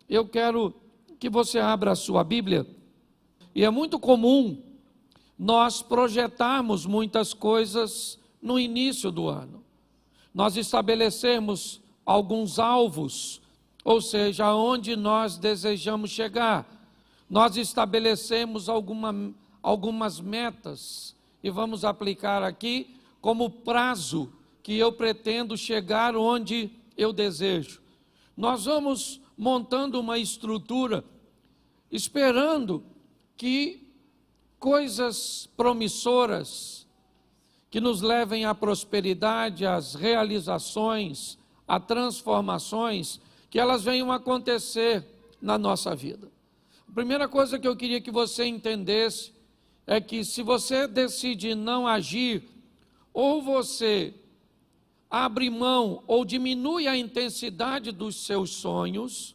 eu quero que você abra a sua Bíblia, e é muito comum nós projetarmos muitas coisas no início do ano. Nós estabelecemos alguns alvos, ou seja, aonde nós desejamos chegar. Nós estabelecemos algumas metas e vamos aplicar aqui como prazo que eu pretendo chegar onde eu desejo. Nós vamos montando uma estrutura, esperando que coisas promissoras, que nos levem à prosperidade, às realizações, a transformações, que elas venham acontecer na nossa vida. A primeira coisa que eu queria que você entendesse é que se você decide não agir, ou você abre mão ou diminui a intensidade dos seus sonhos,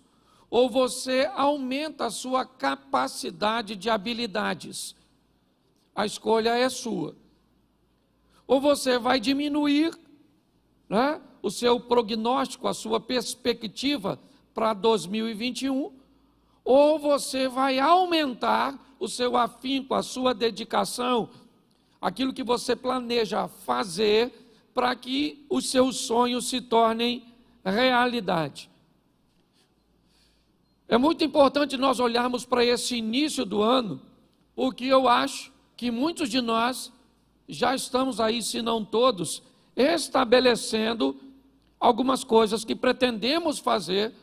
ou você aumenta a sua capacidade de habilidades. A escolha é sua. Ou você vai diminuir, né, o seu prognóstico, a sua perspectiva para 2021, ou você vai aumentar o seu afinco, a sua dedicação, aquilo que você planeja fazer para que os seus sonhos se tornem realidade. É muito importante nós olharmos para esse início do ano, porque eu acho que muitos de nós já estamos aí, se não todos, estabelecendo algumas coisas que pretendemos fazer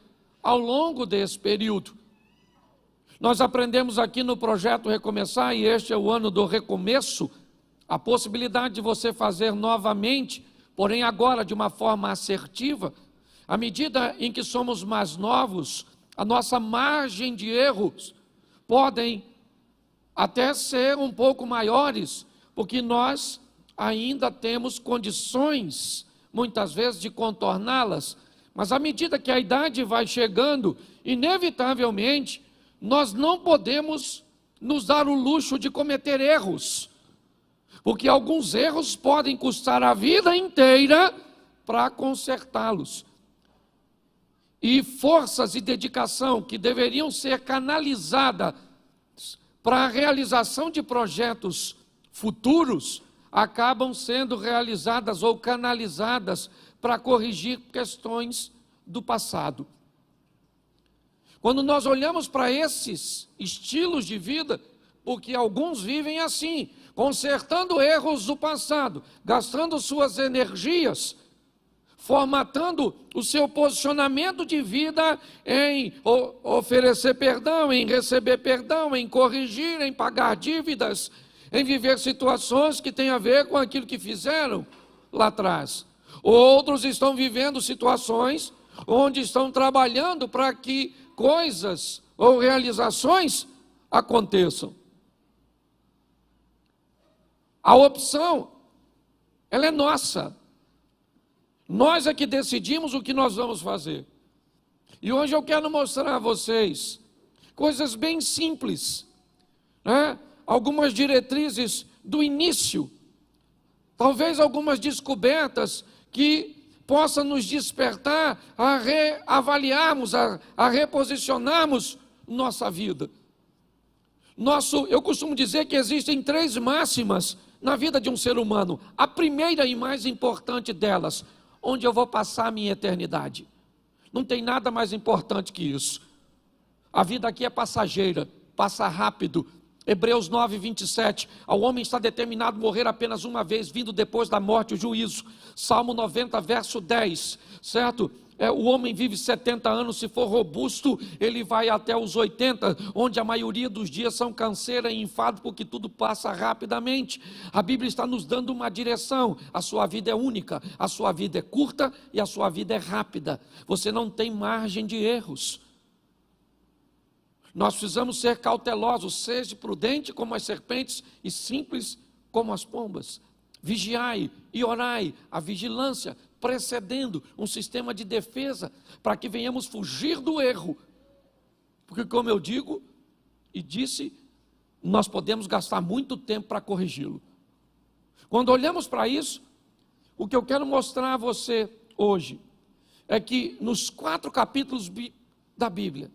ao longo desse período. Nós aprendemos aqui no projeto Recomeçar, e este é o ano do recomeço, a possibilidade de você fazer novamente, porém agora de uma forma assertiva. À medida em que somos mais novos, a nossa margem de erros podem até ser um pouco maiores, porque nós ainda temos condições, muitas vezes, de contorná-las, mas à medida que a idade vai chegando, inevitavelmente, nós não podemos nos dar o luxo de cometer erros, porque alguns erros podem custar a vida inteira para consertá-los. E forças e dedicação que deveriam ser canalizadas para a realização de projetos futuros, acabam sendo realizadas ou canalizadas para corrigir questões do passado. Quando nós olhamos para esses estilos de vida, porque alguns vivem assim, consertando erros do passado, gastando suas energias, formatando o seu posicionamento de vida em oferecer perdão, em receber perdão, em corrigir, em pagar dívidas, em viver situações que têm a ver com aquilo que fizeram lá atrás. Outros estão vivendo situações onde estão trabalhando para que coisas ou realizações aconteçam. A opção, ela é nossa. Nós é que decidimos o que nós vamos fazer. E hoje eu quero mostrar a vocês coisas bem simples, né? Algumas diretrizes do início, talvez algumas descobertas que possam nos despertar a reavaliarmos, a reposicionarmos nossa vida. Eu costumo dizer que existem 3 máximas na vida de um ser humano. A primeira e mais importante delas: onde eu vou passar a minha eternidade. Não tem nada mais importante que isso. A vida aqui é passageira, passa rápido. Hebreus 9, 27, ao homem está determinado morrer apenas uma vez, vindo depois da morte o juízo. Salmo 90, verso 10, certo? O homem vive 70 anos, se for robusto, ele vai até os 80, onde a maioria dos dias são canseira e enfado, porque tudo passa rapidamente. A Bíblia está nos dando uma direção: a sua vida é única, a sua vida é curta e a sua vida é rápida. Você não tem margem de erros. Nós precisamos ser cautelosos, seja prudente como as serpentes e simples como as pombas. Vigiai e orai, a vigilância precedendo um sistema de defesa, para que venhamos fugir do erro. Porque, como eu digo e disse, nós podemos gastar muito tempo para corrigi-lo. Quando olhamos para isso, o que eu quero mostrar a você hoje é que nos 4 capítulos da Bíblia,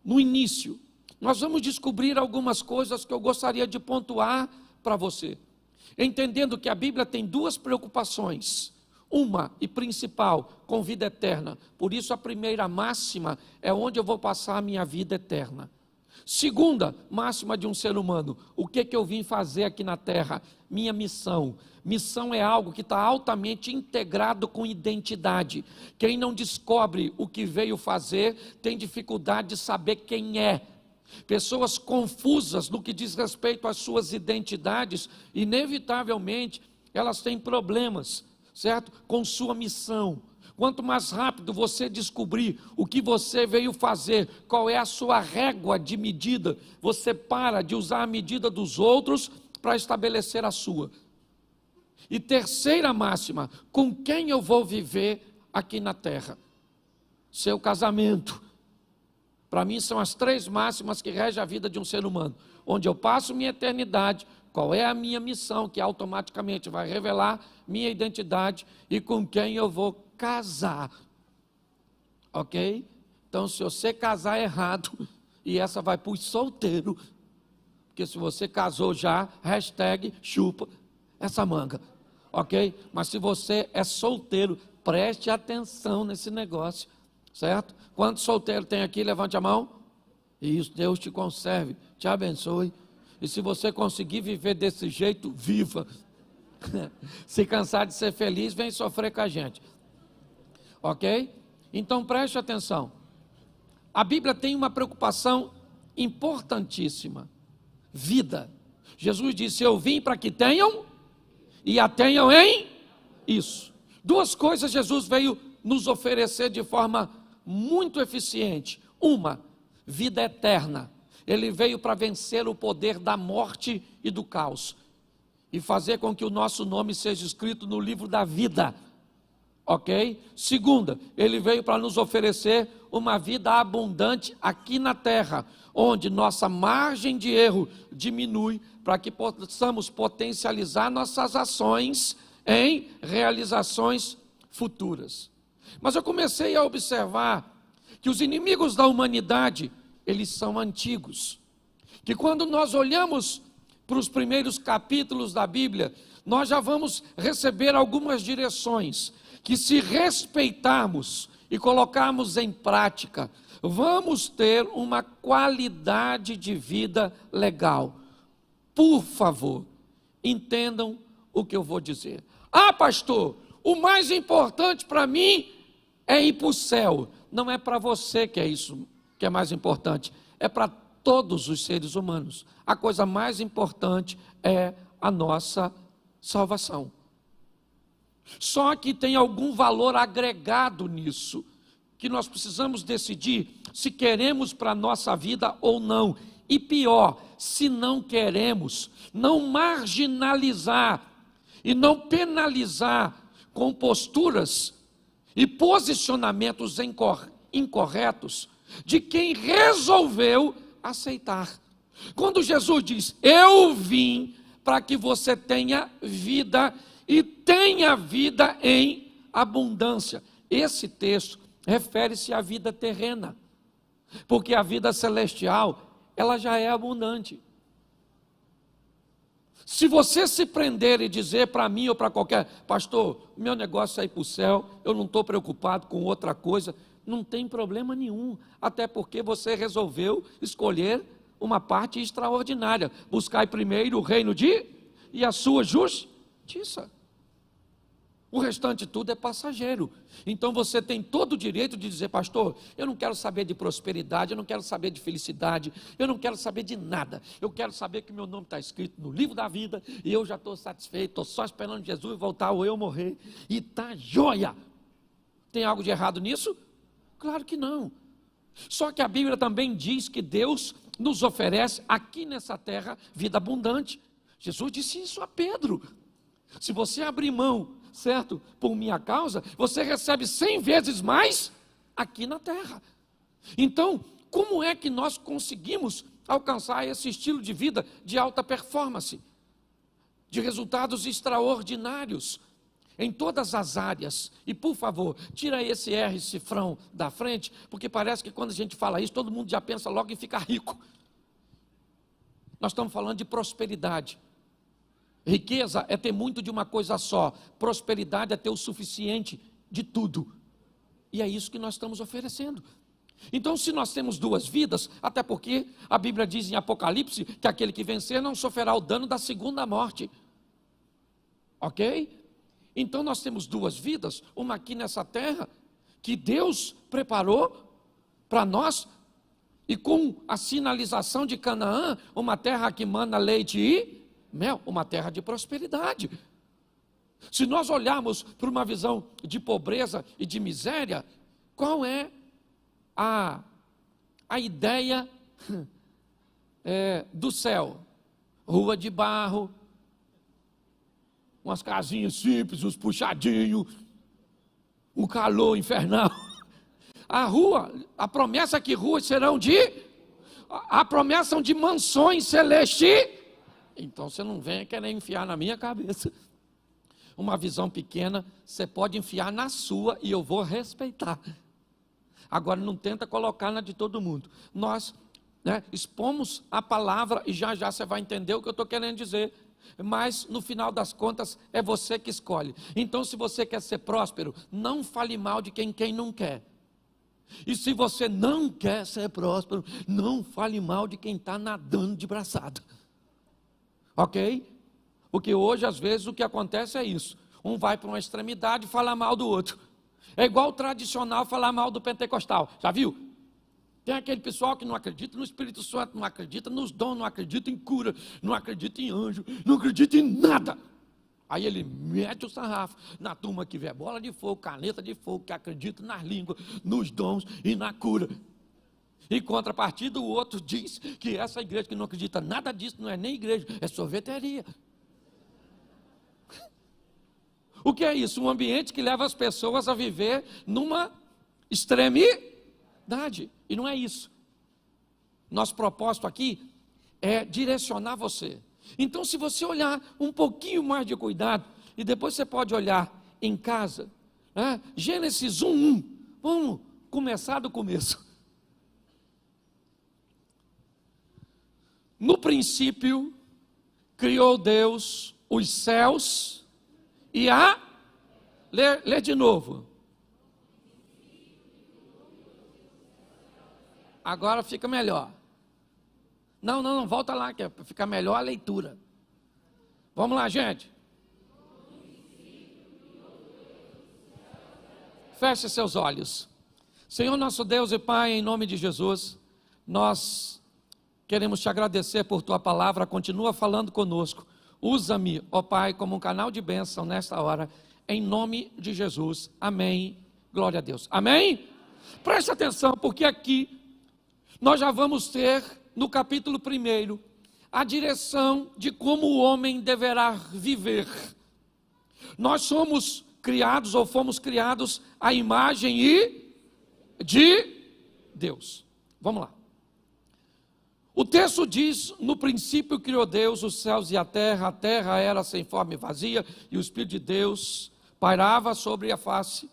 no início, nós vamos descobrir algumas coisas que eu gostaria de pontuar para você. Entendendo que a Bíblia tem duas preocupações. Uma e principal, com vida eterna. Por isso a primeira máxima é onde eu vou passar a minha vida eterna. Segunda máxima de um ser humano, o que eu vim fazer aqui na terra? Minha missão. Missão é algo que está altamente integrado com identidade. Quem não descobre o que veio fazer, tem dificuldade de saber quem é. Pessoas confusas no que diz respeito às suas identidades, inevitavelmente elas têm problemas, certo? Com sua missão. Quanto mais rápido você descobrir o que você veio fazer, qual é a sua régua de medida, você para de usar a medida dos outros para estabelecer a sua. E terceira máxima, com quem eu vou viver aqui na terra? Seu casamento. Para mim são as três máximas que regem a vida de um ser humano. Onde eu passo minha eternidade, qual é a minha missão, que automaticamente vai revelar minha identidade, e com quem eu vou casar. Ok? Então, se você casar errado, e essa vai para os solteiros, porque se você casou já, hashtag chupa essa manga. Ok? Mas se você é solteiro, preste atenção nesse negócio. Certo? Quantos solteiros tem aqui? Levante a mão. Isso, Deus te conserve, te abençoe. E se você conseguir viver desse jeito, viva. Se cansar de ser feliz, vem sofrer com a gente. Ok? Então preste atenção. A Bíblia tem uma preocupação importantíssima. Vida. Jesus disse, eu vim para que tenham e a tenham em isso. Duas coisas Jesus veio nos oferecer de forma muito eficiente. Uma, vida eterna. Ele veio para vencer o poder da morte e do caos e fazer com que o nosso nome seja escrito no livro da vida. Ok? Segunda, ele veio para nos oferecer uma vida abundante aqui na terra, onde nossa margem de erro diminui, para que possamos potencializar nossas ações em realizações futuras. Mas eu comecei a observar que os inimigos da humanidade, eles são antigos. Que quando nós olhamos para os primeiros capítulos da Bíblia, nós já vamos receber algumas direções, que se respeitarmos e colocarmos em prática, vamos ter uma qualidade de vida legal. Por favor, entendam o que eu vou dizer. Ah, pastor, o mais importante para mim é ir para o céu. Não é para você que é isso que é mais importante, é para todos os seres humanos. A coisa mais importante é a nossa salvação. Só que tem algum valor agregado nisso, que nós precisamos decidir se queremos para a nossa vida ou não. E pior, se não queremos, não marginalizar e não penalizar com posturas e posicionamentos incorretos de quem resolveu aceitar. Quando Jesus diz, eu vim para que você tenha vida e tenha vida em abundância. Esse texto refere-se à vida terrena, porque a vida celestial, ela já é abundante. Se você se prender e dizer para mim ou para qualquer, pastor, meu negócio é ir para o céu, eu não estou preocupado com outra coisa, não tem problema nenhum, até porque você resolveu escolher uma parte extraordinária, buscar primeiro o reino e a sua justiça. O restante tudo é passageiro. Então você tem todo o direito de dizer, pastor, eu não quero saber de prosperidade, eu não quero saber de felicidade, eu não quero saber de nada. Eu quero saber que meu nome está escrito no livro da vida e eu já estou satisfeito, estou só esperando Jesus voltar ou eu morrer. E está jóia. Tem algo de errado nisso? Claro que não. Só que a Bíblia também diz que Deus nos oferece aqui nessa terra vida abundante. Jesus disse isso a Pedro. Se você abrir mão, certo, por minha causa, você recebe 100 vezes mais aqui na terra. Então, como é que nós conseguimos alcançar esse estilo de vida de alta performance, de resultados extraordinários? em todas as áreas. E por favor, tira esse R cifrão da frente, porque parece que quando a gente fala isso, todo mundo já pensa logo em ficar rico. Nós estamos falando de prosperidade. Riqueza é ter muito de uma coisa só. Prosperidade é ter o suficiente de tudo. E é isso que nós estamos oferecendo. Então, se nós temos duas vidas, até porque a Bíblia diz em Apocalipse que aquele que vencer não sofrerá o dano da segunda morte. Ok? Então nós temos duas vidas, uma aqui nessa terra, que Deus preparou para nós, e com a sinalização de Canaã, uma terra que mana leite e mel, uma terra de prosperidade. Se nós olharmos para uma visão de pobreza e de miséria, qual é a ideia do céu? Rua de barro, umas casinhas simples, uns puxadinhos, um calor infernal. A promessa é que ruas serão a promessa são de mansões celestes. Então você não venha querer enfiar na minha cabeça. Uma visão pequena, você pode enfiar na sua e eu vou respeitar. Agora não tenta colocar na de todo mundo. Nós expomos a palavra e já já você vai entender o que eu estou querendo dizer. Mas no final das contas é você que escolhe. Então, se você quer ser próspero, não fale mal de quem não quer. E se você não quer ser próspero, não fale mal de quem está nadando de braçada. Ok? Porque hoje, às vezes, o que acontece é isso. Um vai para uma extremidade e fala mal do outro. É igual o tradicional falar mal do pentecostal. Já viu? Tem aquele pessoal que não acredita no Espírito Santo, não acredita nos dons, não acredita em cura, não acredita em anjo, não acredita em nada. Aí ele mete o sarrafo na turma que vê bola de fogo, caneta de fogo, que acredita nas línguas, nos dons e na cura. Em contrapartida, o outro diz que essa igreja que não acredita nada disso não é nem igreja, é sorveteria. O que é isso? Um ambiente que leva as pessoas a viver numa extremidade. E não é isso. Nosso propósito aqui é direcionar você. Então, se você olhar um pouquinho mais de cuidado, e depois você pode olhar em casa, Gênesis 1:1, vamos começar do começo. No princípio, criou Deus os céus e a... Lê de novo. Agora fica melhor. Não, volta lá, que é para ficar melhor a leitura. Vamos lá, gente. Feche seus olhos. Senhor nosso Deus e Pai, em nome de Jesus, nós queremos te agradecer por tua palavra, continua falando conosco. Usa-me, ó Pai, como um canal de bênção nesta hora, em nome de Jesus. Amém. Glória a Deus. Amém? Preste atenção, porque aqui nós já vamos ter, no capítulo 1, a direção de como o homem deverá viver. Nós somos criados, ou fomos criados, à imagem de Deus. Vamos lá. O texto diz: no princípio criou Deus os céus e a terra era sem forma e vazia, e o Espírito de Deus pairava sobre a face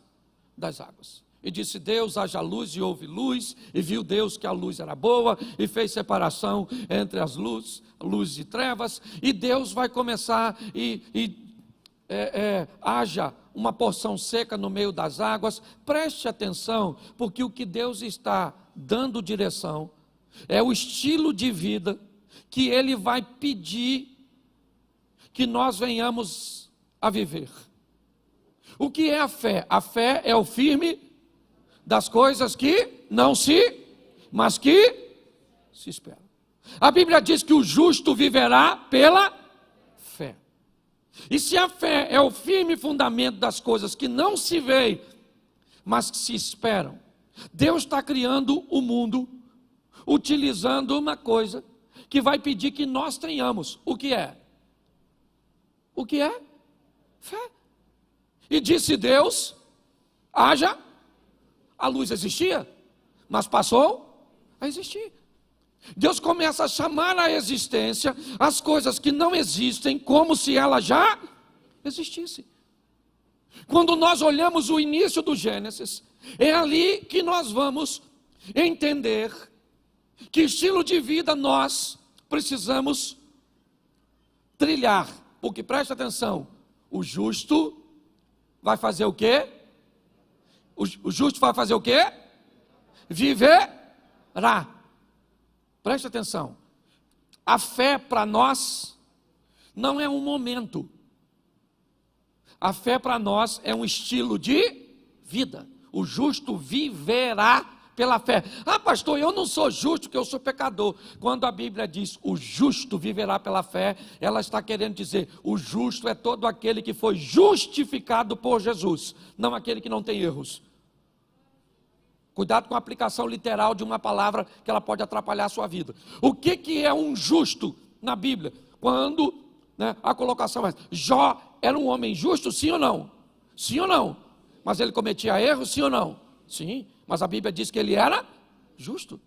das águas. E disse Deus: haja luz, e houve luz, e viu Deus que a luz era boa, e fez separação entre as luz e trevas, e Deus vai começar, haja uma porção seca no meio das águas. Preste atenção, porque o que Deus está dando direção é o estilo de vida que Ele vai pedir que nós venhamos a viver. O que é a fé? A fé é o firme das coisas que não mas que se esperam. A Bíblia diz que o justo viverá pela fé. E se a fé é o firme fundamento das coisas que não se veem, mas que se esperam, Deus está criando o mundo utilizando uma coisa que vai pedir que nós tenhamos. O que é? O que é? Fé. E disse Deus: haja. A luz existia, mas passou a existir. Deus começa a chamar à existência as coisas que não existem como se ela já existisse. Quando nós olhamos o início do Gênesis, é ali que nós vamos entender que estilo de vida nós precisamos trilhar. Porque preste atenção, o justo vai fazer o quê? O justo vai fazer o quê? Viverá. Preste atenção. A fé para nós não é um momento. A fé para nós é um estilo de vida. O justo viverá pela fé. Ah, pastor, eu não sou justo porque eu sou pecador. Quando a Bíblia diz o justo viverá pela fé, ela está querendo dizer o justo é todo aquele que foi justificado por Jesus, não aquele que não tem erros. Cuidado com a aplicação literal de uma palavra que ela pode atrapalhar a sua vida. O que é um justo na Bíblia? Quando a colocação é: Jó era um homem justo, sim ou não? Sim ou não? Mas ele cometia erros, sim ou não? Sim, mas a Bíblia diz que ele era justo.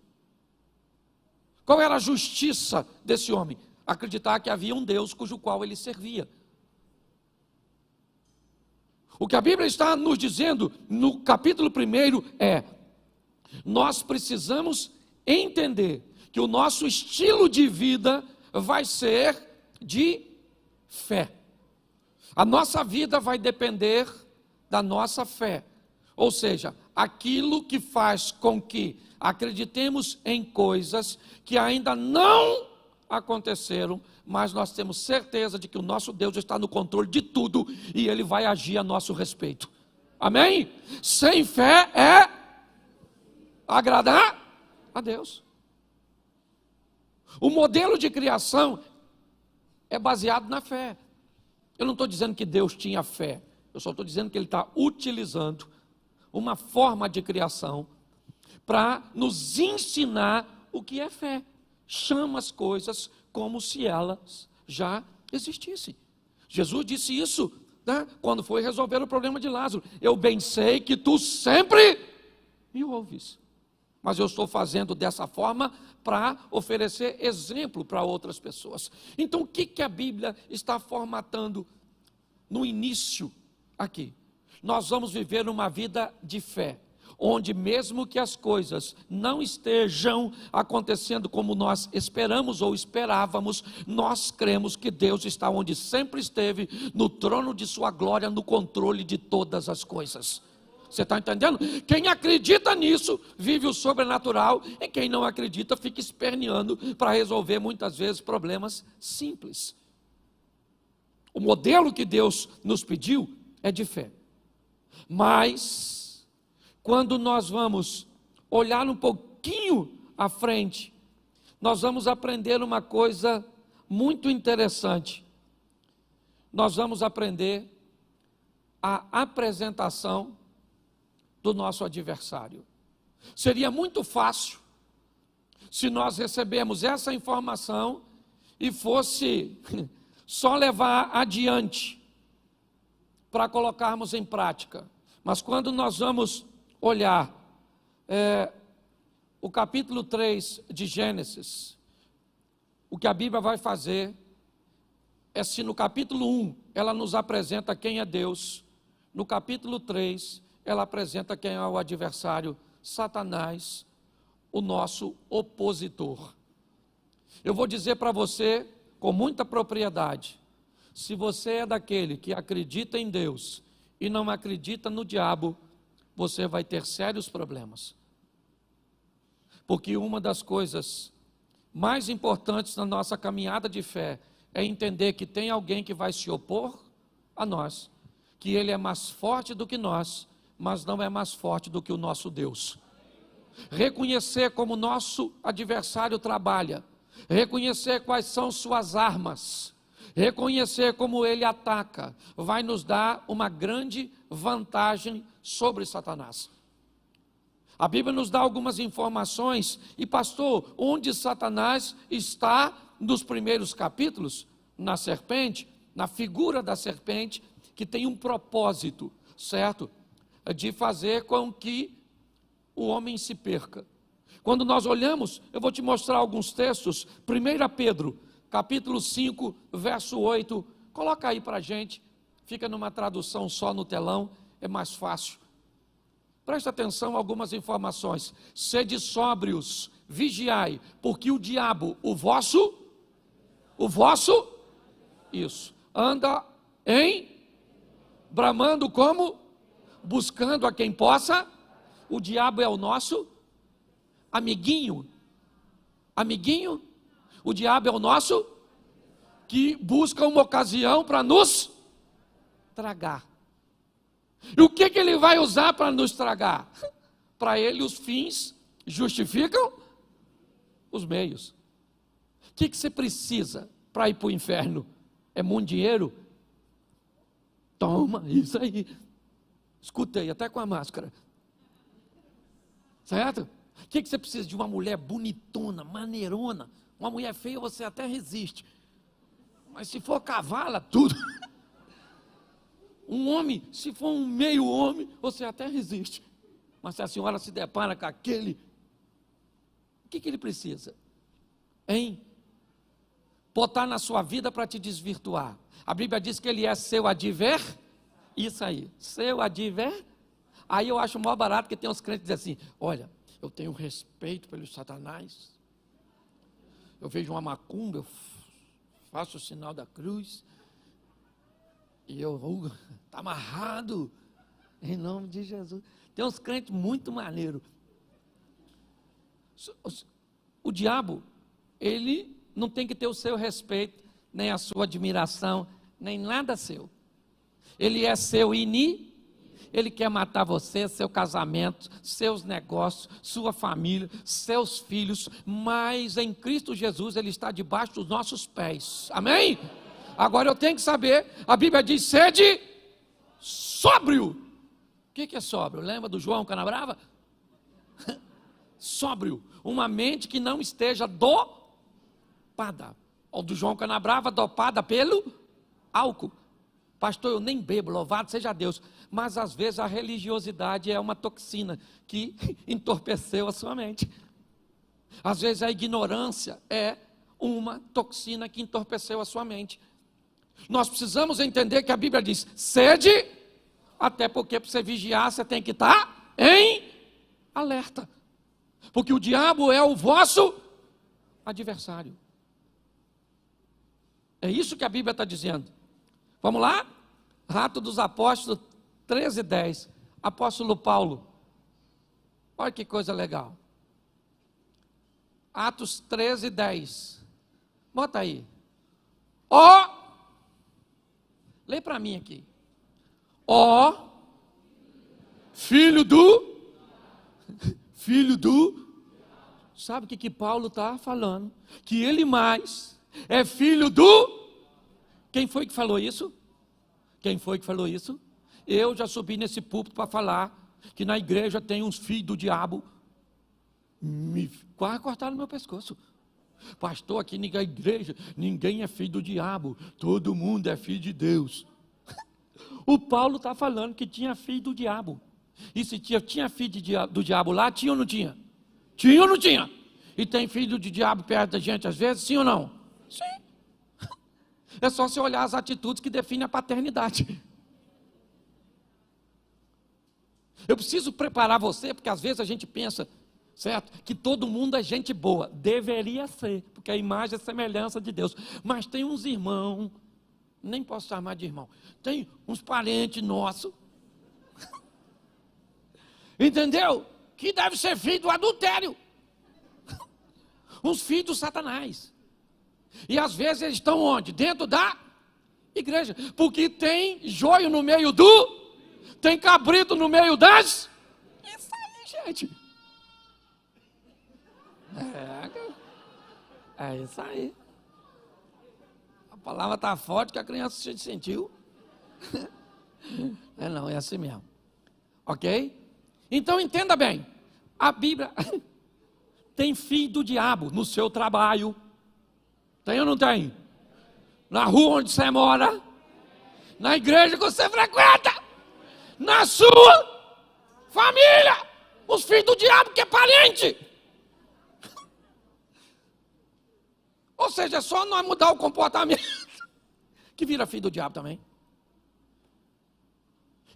Qual era a justiça desse homem? Acreditar que havia um Deus cujo qual ele servia. O que a Bíblia está nos dizendo no capítulo 1 é: nós precisamos entender que o nosso estilo de vida vai ser de fé. A nossa vida vai depender da nossa fé. Ou seja, aquilo que faz com que acreditemos em coisas que ainda não aconteceram, mas nós temos certeza de que o nosso Deus está no controle de tudo e Ele vai agir a nosso respeito. Amém? Sem fé é agradar a Deus. O modelo de criação é baseado na fé. Eu não estou dizendo que Deus tinha fé, eu só estou dizendo que Ele está utilizando uma forma de criação para nos ensinar o que é fé. Chama as coisas como se elas já existissem. Jesus disse isso, quando foi resolver o problema de Lázaro: eu bem sei que tu sempre me ouves, mas eu estou fazendo dessa forma para oferecer exemplo para outras pessoas. Então o que a Bíblia está formatando no início aqui? Nós vamos viver uma vida de fé, onde mesmo que as coisas não estejam acontecendo como nós esperamos ou esperávamos, nós cremos que Deus está onde sempre esteve, no trono de sua glória, no controle de todas as coisas. Você está entendendo? Quem acredita nisso vive o sobrenatural, e quem não acredita fica esperneando para resolver muitas vezes problemas simples. O modelo que Deus nos pediu é de fé. Mas quando nós vamos olhar um pouquinho à frente, nós vamos aprender uma coisa muito interessante. Nós vamos aprender a apresentação do nosso adversário. Seria muito fácil se nós recebemos essa informação e fosse só levar adiante para colocarmos em prática. Mas quando nós vamos olhar o capítulo 3 de Gênesis, o que a Bíblia vai fazer é, se no capítulo 1 ela nos apresenta quem é Deus, no capítulo 3 ela apresenta quem é o adversário, Satanás, o nosso opositor. Eu vou dizer para você com muita propriedade: se você é daquele que acredita em Deus e não acredita no diabo, você vai ter sérios problemas. Porque uma das coisas mais importantes na nossa caminhada de fé é entender que tem alguém que vai se opor a nós, que ele é mais forte do que nós, mas não é mais forte do que o nosso Deus. Reconhecer como nosso adversário trabalha, reconhecer quais são suas armas, reconhecer como ele ataca, vai nos dar uma grande vantagem sobre Satanás. A Bíblia nos dá algumas informações, e pastor, onde Satanás está nos primeiros capítulos? Na serpente, na figura da serpente, que tem um propósito, certo? De fazer com que o homem se perca. Quando nós olhamos, eu vou te mostrar alguns textos. 1 Pedro, capítulo 5, verso 8, coloca aí para a gente. fica numa tradução só no telão, é mais fácil. Preste atenção a algumas informações. Sede sóbrios, vigiai, porque o diabo, o vosso, isso, anda bramando como? Buscando a quem possa. O diabo é o nosso amiguinho. Amiguinho? O diabo é o nosso que busca uma ocasião para nos tragar. E o que ele vai usar para nos tragar? Para ele os fins justificam os meios. O que você precisa para ir para o inferno? É muito dinheiro? Toma, isso aí. Escutei, até com a máscara. Certo? O que você precisa? De uma mulher bonitona, maneirona. Uma mulher feia você até resiste. Mas se for cavala, tudo. Um homem, se for um meio homem, você até resiste. Mas se a senhora se depara com aquele, o que ele precisa? Botar na sua vida para te desvirtuar. A Bíblia diz que ele é seu isso aí, seu Aí eu acho maior barato que tem uns crentes que dizem assim, olha, eu tenho respeito pelo Satanás. Eu vejo uma macumba, eu faço o sinal da cruz. E eu, está amarrado, em nome de Jesus. Tem uns crentes muito maneiros. O diabo, ele não tem que ter o seu respeito, nem a sua admiração, nem nada seu. Ele é seu ele quer matar você, seu casamento, seus negócios, sua família, seus filhos, mas em Cristo Jesus ele está debaixo dos nossos pés. Amém? Agora eu tenho que saber, a Bíblia diz, sede sóbrio. O que é sóbrio? Lembra do João Canabrava? Sóbrio, uma mente que não esteja dopada. Ou do João Canabrava, dopada pelo álcool. Pastor, eu nem bebo, louvado seja Deus. Mas às vezes a religiosidade é uma toxina que entorpeceu a sua mente. Às vezes a ignorância é uma toxina que entorpeceu a sua mente. Nós precisamos entender que a Bíblia diz, sede, até porque para você vigiar você tem que estar em alerta. Porque o diabo é o vosso adversário. É isso que a Bíblia está dizendo. Vamos lá? Atos dos Apóstolos 13:10. Apóstolo Paulo. Olha que coisa legal. Atos 13:10. Bota aí. Lê para mim aqui. Filho do. Sabe o que Paulo está falando? Que ele mais é filho do. Quem foi que falou isso? Eu já subi nesse púlpito para falar que na igreja tem uns filhos do diabo. Quase cortaram meu pescoço. Pastor, aqui na igreja, ninguém é filho do diabo, todo mundo é filho de Deus. O Paulo está falando que tinha filho do diabo. E se tinha filho do diabo lá, tinha ou não tinha? Tinha ou não tinha? E tem filho do diabo perto da gente às vezes, sim ou não? Sim. É só você olhar as atitudes que definem a paternidade. Eu preciso preparar você, porque às vezes a gente pensa, certo? Que todo mundo é gente boa. Deveria ser, porque a imagem é a semelhança de Deus. Mas tem uns irmãos, nem posso chamar de irmão, tem uns parentes nossos, entendeu? Que deve ser filho do adultério. Uns filhos do Satanás. E às vezes eles estão onde? Dentro da igreja. Porque tem joio no meio tem cabrito no meio das. Isso aí, gente. É isso aí. A palavra está forte que a criança se sentiu. Não, é assim mesmo. Ok? Então entenda bem. A Bíblia tem filho do diabo no seu trabalho. Tem ou não tem? Na rua onde você mora. Na igreja que você frequenta. Na sua família. Os filhos do diabo que é parente. Ou seja, é só nós mudar o comportamento que vira filho do diabo também.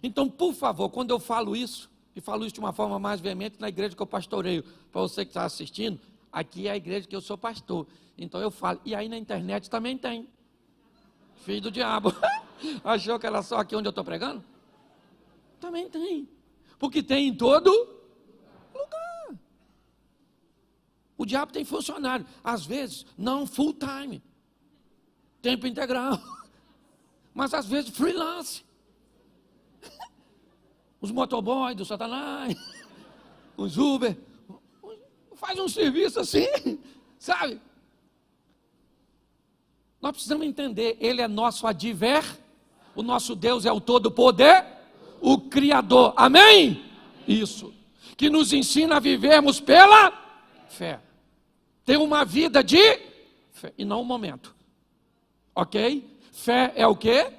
Então, por favor, quando eu falo isso, e falo isso de uma forma mais veemente na igreja que eu pastoreio, para você que está assistindo, aqui é a igreja que eu sou pastor. Então eu falo, e aí na internet também tem. Filho do diabo. Achou que era só aqui onde eu estou pregando? Também tem. Porque tem em todo lugar. O diabo tem funcionário. Às vezes, não full time. Tempo integral. Mas às vezes freelance. Os motoboys do Satanás. Os Uber. Faz um serviço assim, sabe? Nós precisamos entender, Ele é nosso o nosso Deus é o Todo-Poder, o Criador, amém? Isso, que nos ensina a vivermos pela fé, ter uma vida de fé, e não um momento, ok? Fé é o quê?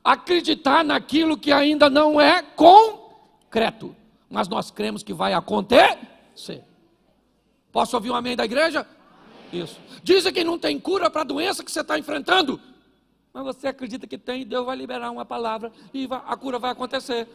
Acreditar naquilo que ainda não é concreto, mas nós cremos que vai acontecer. Posso ouvir um amém da igreja? Isso. Dizem que não tem cura para a doença que você está enfrentando, mas você acredita que tem, Deus vai liberar uma palavra e a cura vai acontecer.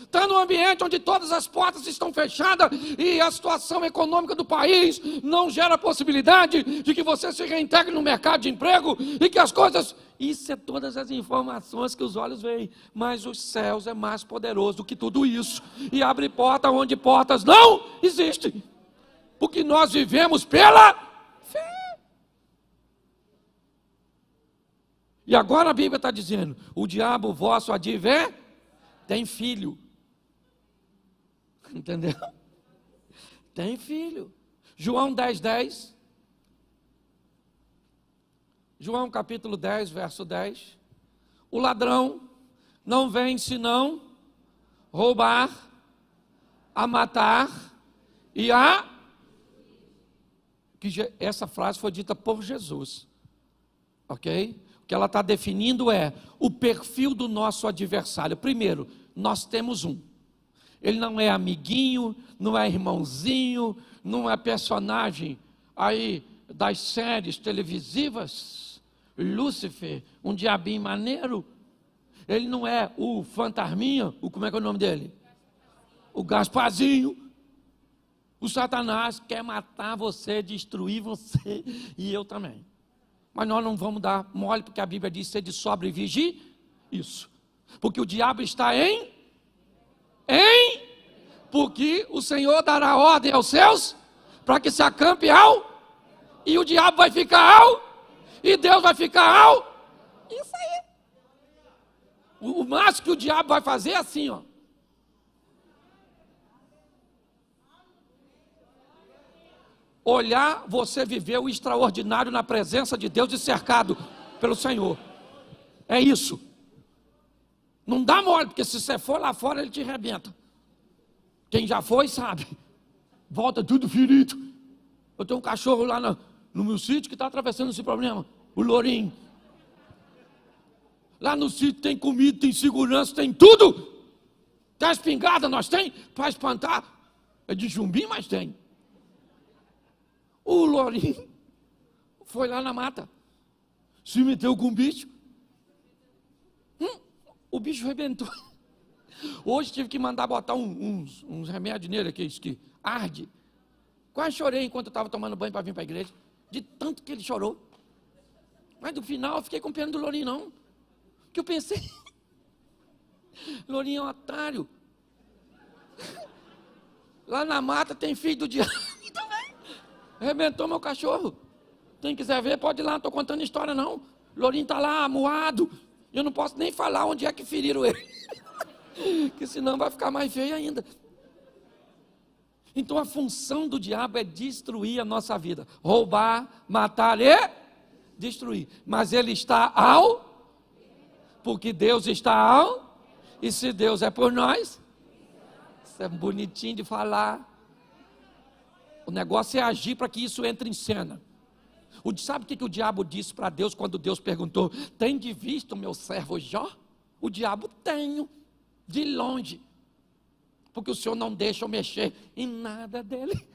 Está num ambiente onde todas as portas estão fechadas e a situação econômica do país não gera possibilidade de que você se reintegre no mercado de emprego e que as coisas... Isso é todas as informações que os olhos veem, mas os céus é mais poderoso do que tudo isso e abre porta onde portas não existem, porque nós vivemos pela fé. E agora a Bíblia está dizendo, o diabo vosso adver tem filho. Entendeu? Tem filho. João 10:10. João capítulo 10, verso 10. O ladrão não vem senão roubar, a matar e a... Essa frase foi dita por Jesus. Ok? O que ela está definindo é o perfil do nosso adversário. Primeiro, nós temos um. Ele não é amiguinho, não é irmãozinho, não é personagem aí das séries televisivas, Lúcifer, um diabinho maneiro. Ele não é o fantasminha, como é que é o nome dele? O Gasparzinho. O Satanás quer matar você, destruir você, e eu também. Mas nós não vamos dar mole, porque a Bíblia diz ser de sóbrio e vigie. Isso. Porque o diabo está porque o Senhor dará ordem aos seus, para que se acampe e o diabo vai ficar e Deus vai ficar isso aí. O máximo que o diabo vai fazer é assim, ó. Olhar você viver o extraordinário na presença de Deus e cercado pelo Senhor. É isso. Não dá mole, porque se você for lá fora, ele te arrebenta. Quem já foi sabe. Volta tudo ferido. Eu tenho um cachorro lá no meu sítio que está atravessando esse problema. O Lourinho. Lá no sítio tem comida, tem segurança, tem tudo. Tem a espingarda, nós tem, para espantar. É de zumbi, mas tem. O Lourinho foi lá na mata. Se meteu com o bicho. O bicho arrebentou. Hoje tive que mandar botar uns remédios nele aqui, que arde. Quase chorei enquanto eu estava tomando banho para vir para a igreja. De tanto que ele chorou. Mas no final eu fiquei com pena do Lourinho, não. Porque eu pensei, Lourinho é um otário. Lá na mata tem filho do diabo também. Arrebentou meu cachorro. Quem quiser ver, pode ir lá, não estou contando história não. Lourinho está lá, amuado. Eu não posso nem falar onde é que feriram ele. Que senão vai ficar mais feio ainda. Então a função do diabo é destruir a nossa vida. Roubar, matar e destruir. Mas ele está porque Deus está e se Deus é por nós, isso é bonitinho de falar. O negócio é agir para que isso entre em cena. Sabe o que o diabo disse para Deus quando Deus perguntou: tem de vista o meu servo Jó? O diabo: tenho, de longe, porque o Senhor não deixa eu mexer em nada dele.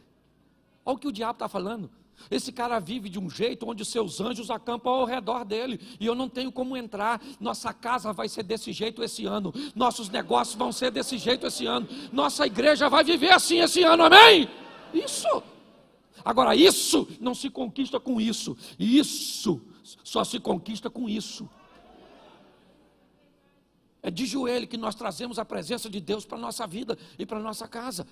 Olha o que o diabo está falando. Esse cara vive de um jeito onde seus anjos acampam ao redor dele, e eu não tenho como entrar. Nossa casa vai ser desse jeito esse ano, nossos negócios vão ser desse jeito esse ano, nossa igreja vai viver assim esse ano, amém? Isso. Agora, isso não se conquista com isso, isso só se conquista com isso. É de joelho que nós trazemos a presença de Deus para a nossa vida e para a nossa casa.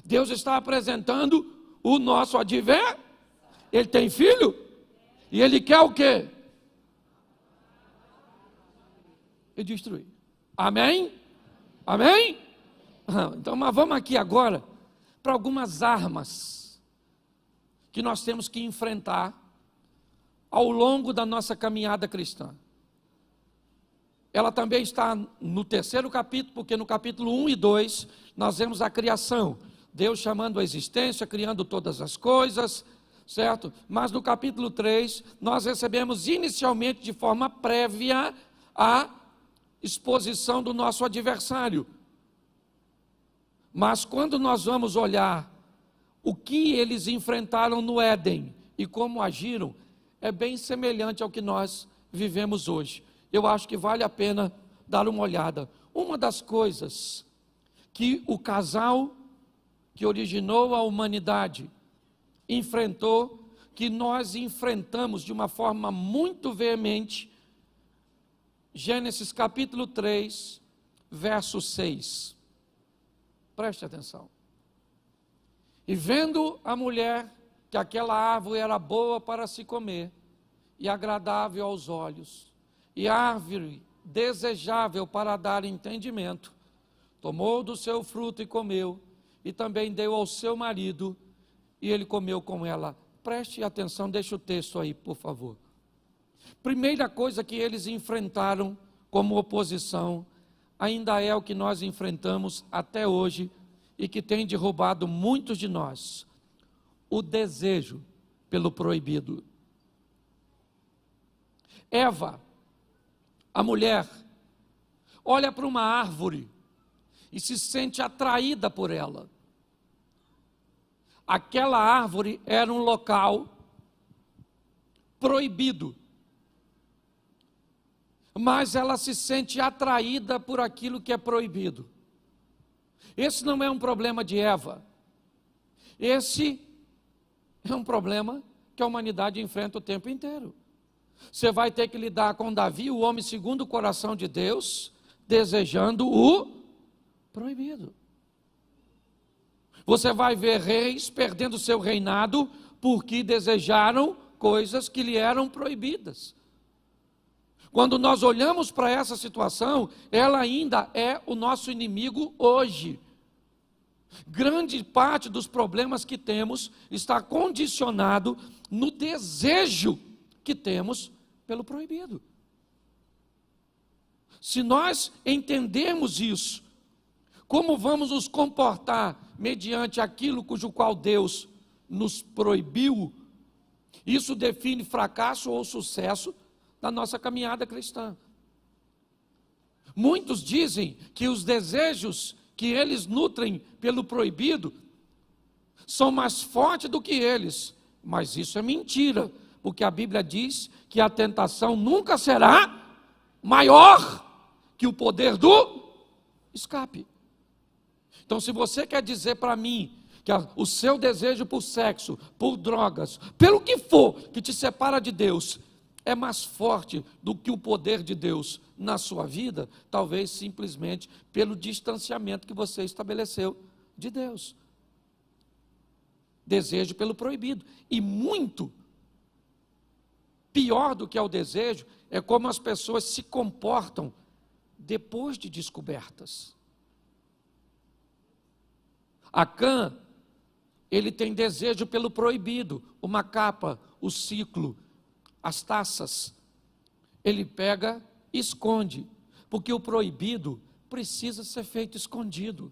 Deus está apresentando o nosso adversário. Ele tem filho? E ele quer o quê? E destruir. Amém? Amém? Então, mas vamos aqui agora para algumas armas que nós temos que enfrentar ao longo da nossa caminhada cristã. Ela também está no terceiro capítulo, porque no capítulo 1 e 2 nós vemos a criação. Deus chamando a existência, criando todas as coisas, certo? Mas no capítulo 3 nós recebemos inicialmente de forma prévia a exposição do nosso adversário. Mas quando nós vamos olhar o que eles enfrentaram no Éden e como agiram, é bem semelhante ao que nós vivemos hoje. Eu acho que vale a pena dar uma olhada. Uma das coisas que o casal que originou a humanidade enfrentou, que nós enfrentamos de uma forma muito veemente, Gênesis capítulo 3, verso 6. Preste atenção. E vendo a mulher que aquela árvore era boa para se comer, e agradável aos olhos, e árvore desejável para dar entendimento, tomou do seu fruto e comeu, e também deu ao seu marido, e ele comeu com ela. Preste atenção, deixa o texto aí, por favor. Primeira coisa que eles enfrentaram como oposição, ainda é o que nós enfrentamos até hoje, e que tem derrubado muitos de nós: o desejo pelo proibido. Eva, a mulher, olha para uma árvore e se sente atraída por ela. Aquela árvore era um local proibido, mas ela se sente atraída por aquilo que é proibido. Esse não é um problema de Eva, esse é um problema que a humanidade enfrenta o tempo inteiro. Você vai ter que lidar com Davi, o homem segundo o coração de Deus, desejando o proibido. Você vai ver reis perdendo seu reinado porque desejaram coisas que lhe eram proibidas. Quando nós olhamos para essa situação, ela ainda é o nosso inimigo hoje. Grande parte dos problemas que temos está condicionado no desejo que temos pelo proibido. Se nós entendermos isso, como vamos nos comportar mediante aquilo cujo qual Deus nos proibiu, isso define fracasso ou sucesso da nossa caminhada cristã. Muitos dizem que os desejos que eles nutrem pelo proibido são mais fortes do que eles, mas isso é mentira, porque a Bíblia diz que a tentação nunca será maior que o poder do escape. Então, se você quer dizer para mim que o seu desejo por sexo, por drogas, pelo que for que te separa de Deus, é mais forte do que o poder de Deus na sua vida, talvez simplesmente pelo distanciamento que você estabeleceu de Deus. Desejo pelo proibido. E muito pior do que é o desejo, é como as pessoas se comportam depois de descobertas. Acã, ele tem desejo pelo proibido, uma capa, o ciclo, as taças. Ele pega e esconde, porque o proibido precisa ser feito escondido.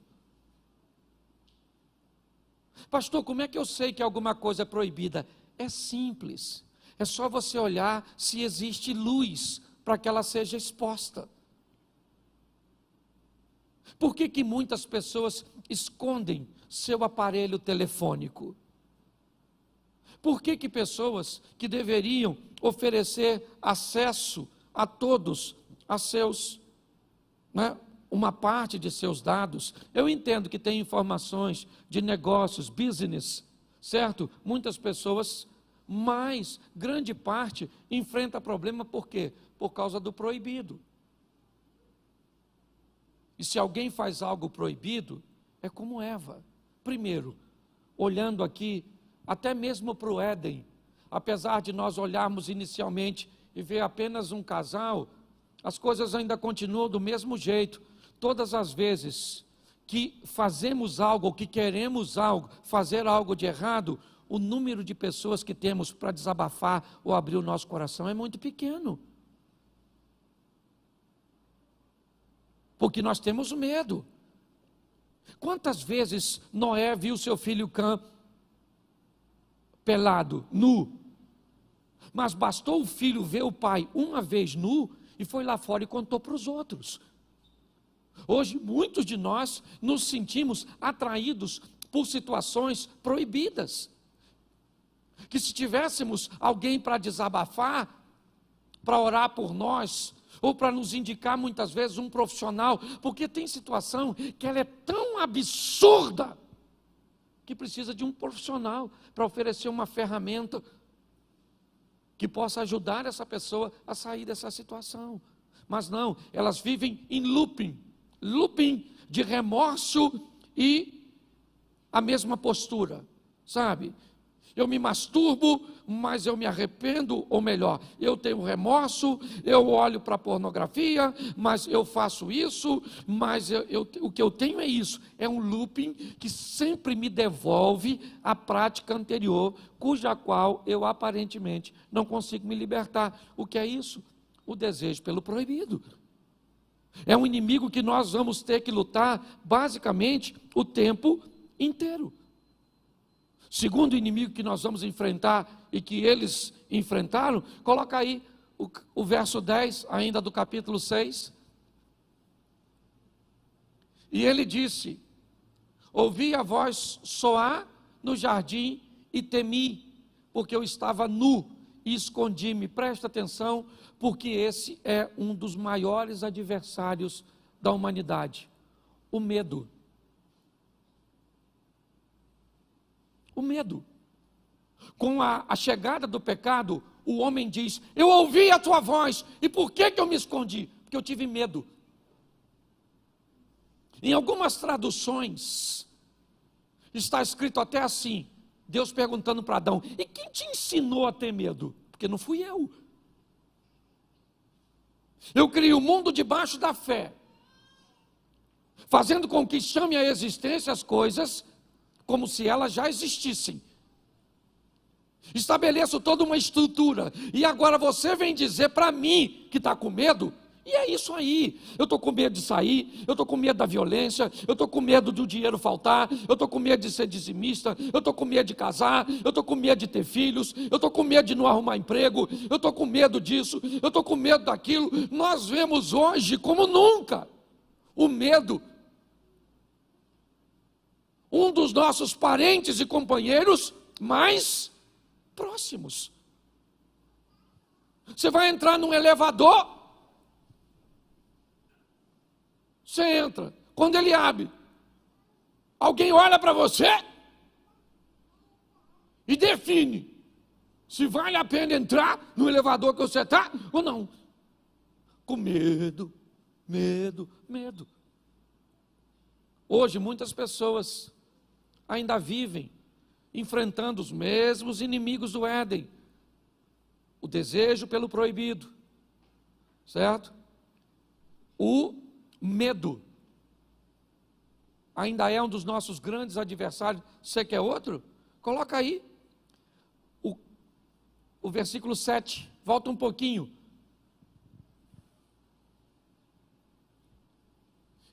Pastor, como é que eu sei que alguma coisa é proibida? É simples, é só você olhar se existe luz para que ela seja exposta. Por que muitas pessoas escondem seu aparelho telefônico? Por que pessoas que deveriam oferecer acesso a todos, a seus, uma parte de seus dados? Eu entendo que tem informações de negócios, business, certo? Muitas pessoas, mas grande parte enfrenta problema por quê? Por causa do proibido. E se alguém faz algo proibido, é como Eva. Primeiro, olhando aqui, até mesmo para o Éden, apesar de nós olharmos inicialmente e ver apenas um casal, as coisas ainda continuam do mesmo jeito. Todas as vezes que fazemos algo, que queremos algo, fazer algo de errado, o número de pessoas que temos para desabafar ou abrir o nosso coração é muito pequeno. Porque nós temos medo. Quantas vezes Noé viu seu filho Cã pelado, nu? Mas bastou o filho ver o pai uma vez nu e foi lá fora e contou para os outros. Hoje, muitos de nós nos sentimos atraídos por situações proibidas. Que se tivéssemos alguém para desabafar, para orar por nós, ou para nos indicar muitas vezes um profissional, porque tem situação que ela é tão absurda, que precisa de um profissional para oferecer uma ferramenta que possa ajudar essa pessoa a sair dessa situação. Mas não, elas vivem em looping de remorso e a mesma postura, sabe? Eu me masturbo, mas eu me arrependo, ou melhor, eu tenho remorso, eu olho para a pornografia, mas eu faço isso, mas o que eu tenho é isso, é um looping que sempre me devolve a prática anterior, cuja qual eu aparentemente não consigo me libertar. O que é isso? O desejo pelo proibido. É um inimigo que nós vamos ter que lutar basicamente o tempo inteiro. Segundo inimigo que nós vamos enfrentar e que eles enfrentaram, coloca aí o verso 10, ainda do capítulo 6. E ele disse: ouvi a voz soar no jardim e temi, porque eu estava nu e escondi-me. Presta atenção, porque esse é um dos maiores adversários da humanidade, o medo. O medo. Com a chegada do pecado, o homem diz: eu ouvi a tua voz, e por que eu me escondi? Porque eu tive medo. Em algumas traduções, está escrito até assim, Deus perguntando para Adão: e quem te ensinou a ter medo? Porque não fui eu. Eu criei o mundo debaixo da fé, fazendo com que chame à existência as coisas como se elas já existissem. Estabeleço toda uma estrutura, e agora você vem dizer para mim que está com medo? E é isso aí. Eu estou com medo de sair, eu estou com medo da violência, eu estou com medo do dinheiro faltar, eu estou com medo de ser dizimista, eu estou com medo de casar, eu estou com medo de ter filhos, eu estou com medo de não arrumar emprego, eu estou com medo disso, eu estou com medo daquilo. Nós vemos hoje como nunca o medo. Um dos nossos parentes e companheiros mais próximos. Você vai entrar num elevador, você entra, quando ele abre, alguém olha para você e define se vale a pena entrar no elevador que você está ou não. Com medo, medo, medo. Hoje muitas pessoas ainda vivem enfrentando os mesmos inimigos do Éden. O desejo pelo proibido, certo? O medo ainda é um dos nossos grandes adversários. Você quer outro? Coloca aí o versículo 7, volta um pouquinho.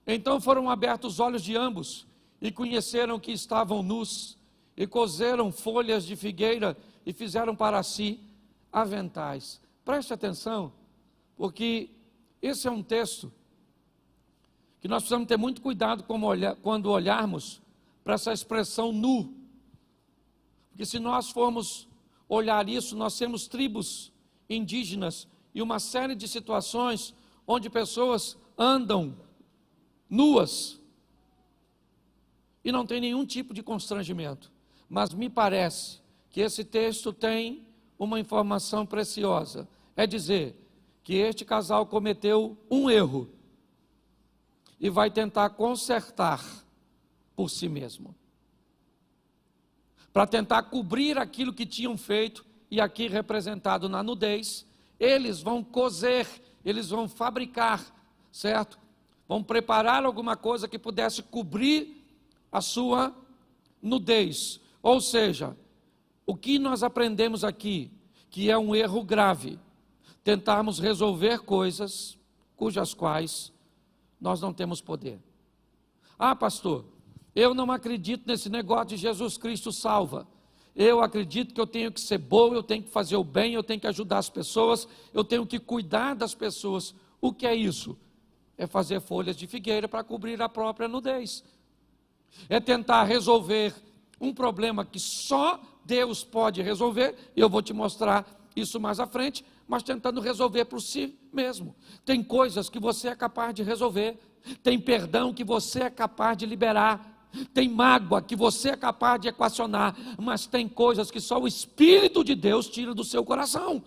Então foram abertos os olhos de ambos, e conheceram que estavam nus, e coseram folhas de figueira, e fizeram para si aventais. Preste atenção, porque esse é um texto que nós precisamos ter muito cuidado quando olharmos para essa expressão nu. Porque se nós formos olhar isso, nós temos tribos indígenas e uma série de situações onde pessoas andam nuas e não tem nenhum tipo de constrangimento. Mas me parece que esse texto tem uma informação preciosa. É dizer que este casal cometeu um erro e vai tentar consertar por si mesmo, para tentar cobrir aquilo que tinham feito, e aqui representado na nudez. Eles vão coser, eles vão fabricar, certo? Vão preparar alguma coisa que pudesse cobrir a sua nudez. Ou seja, o que nós aprendemos aqui, que é um erro grave, tentarmos resolver coisas cujas quais nós não temos poder. Ah, pastor, eu não acredito nesse negócio de Jesus Cristo salva. Eu acredito que eu tenho que ser bom, eu tenho que fazer o bem, eu tenho que ajudar as pessoas, eu tenho que cuidar das pessoas. O que é isso? É fazer folhas de figueira para cobrir a própria nudez. É tentar resolver um problema que só Deus pode resolver, e eu vou te mostrar isso mais à frente, mas tentando resolver por si mesmo. Tem coisas que você é capaz de resolver, tem perdão que você é capaz de liberar, tem mágoa que você é capaz de equacionar, mas tem coisas que só o Espírito de Deus tira do seu coração.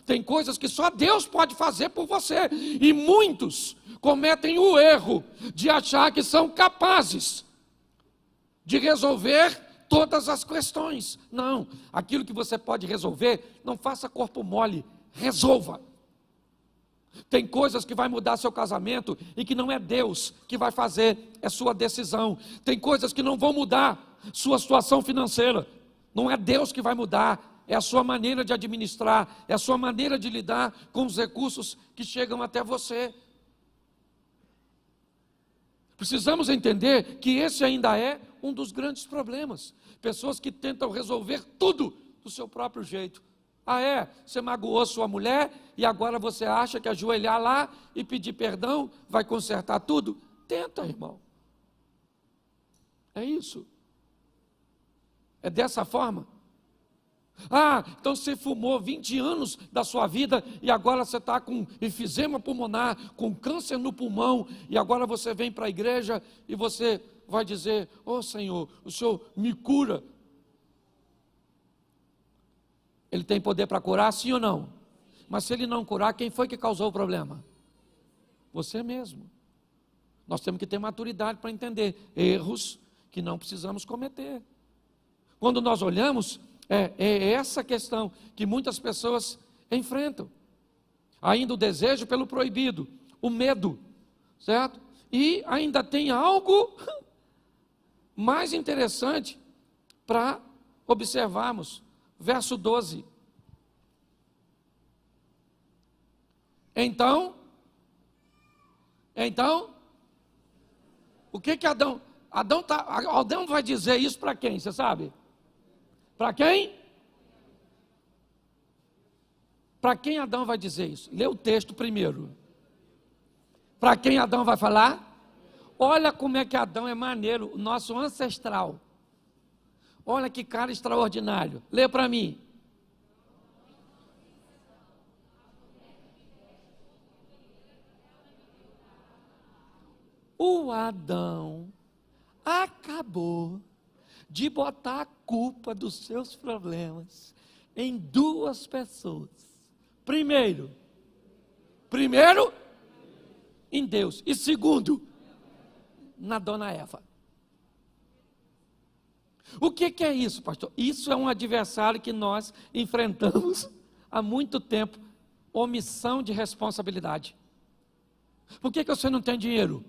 Tem coisas que só Deus pode fazer por você, e muitos cometem o erro de achar que são capazes de resolver todas as questões. Não, aquilo que você pode resolver, não faça corpo mole, resolva. Tem coisas que vai mudar seu casamento e que não é Deus que vai fazer, é sua decisão. Tem coisas que não vão mudar sua situação financeira, não é Deus que vai mudar, é a sua maneira de administrar, é a sua maneira de lidar com os recursos que chegam até você. Precisamos entender que esse ainda é um dos grandes problemas. Pessoas que tentam resolver tudo do seu próprio jeito. Ah, é? Você magoou sua mulher e agora você acha que ajoelhar lá e pedir perdão vai consertar tudo? Tenta, irmão. É isso. É dessa forma. Ah, então você fumou 20 anos da sua vida e agora você está com enfisema pulmonar, com câncer no pulmão, e agora você vem para a igreja e você vai dizer: "Ô Senhor, o Senhor me cura". Ele tem poder para curar, sim ou não? Mas se ele não curar, quem foi que causou o problema? Você mesmo. Nós temos que ter maturidade para entender erros que não precisamos cometer. Quando nós olhamos, é essa questão que muitas pessoas enfrentam. Ainda o desejo pelo proibido, o medo, certo? E ainda tem algo mais interessante para observarmos. Verso 12. Então, o que Adão vai dizer isso para quem, você sabe? Para quem? Para quem Adão vai dizer isso? Lê o texto primeiro. Para quem Adão vai falar? Olha como é que Adão é maneiro, o nosso ancestral. Olha que cara extraordinário. Lê para mim. O Adão acabou de botar a culpa dos seus problemas em duas pessoas. Primeiro, em Deus. E segundo, na dona Eva. O que é isso, pastor? Isso é um adversário que nós enfrentamos há muito tempo. Omissão de responsabilidade. Por que você não tem dinheiro?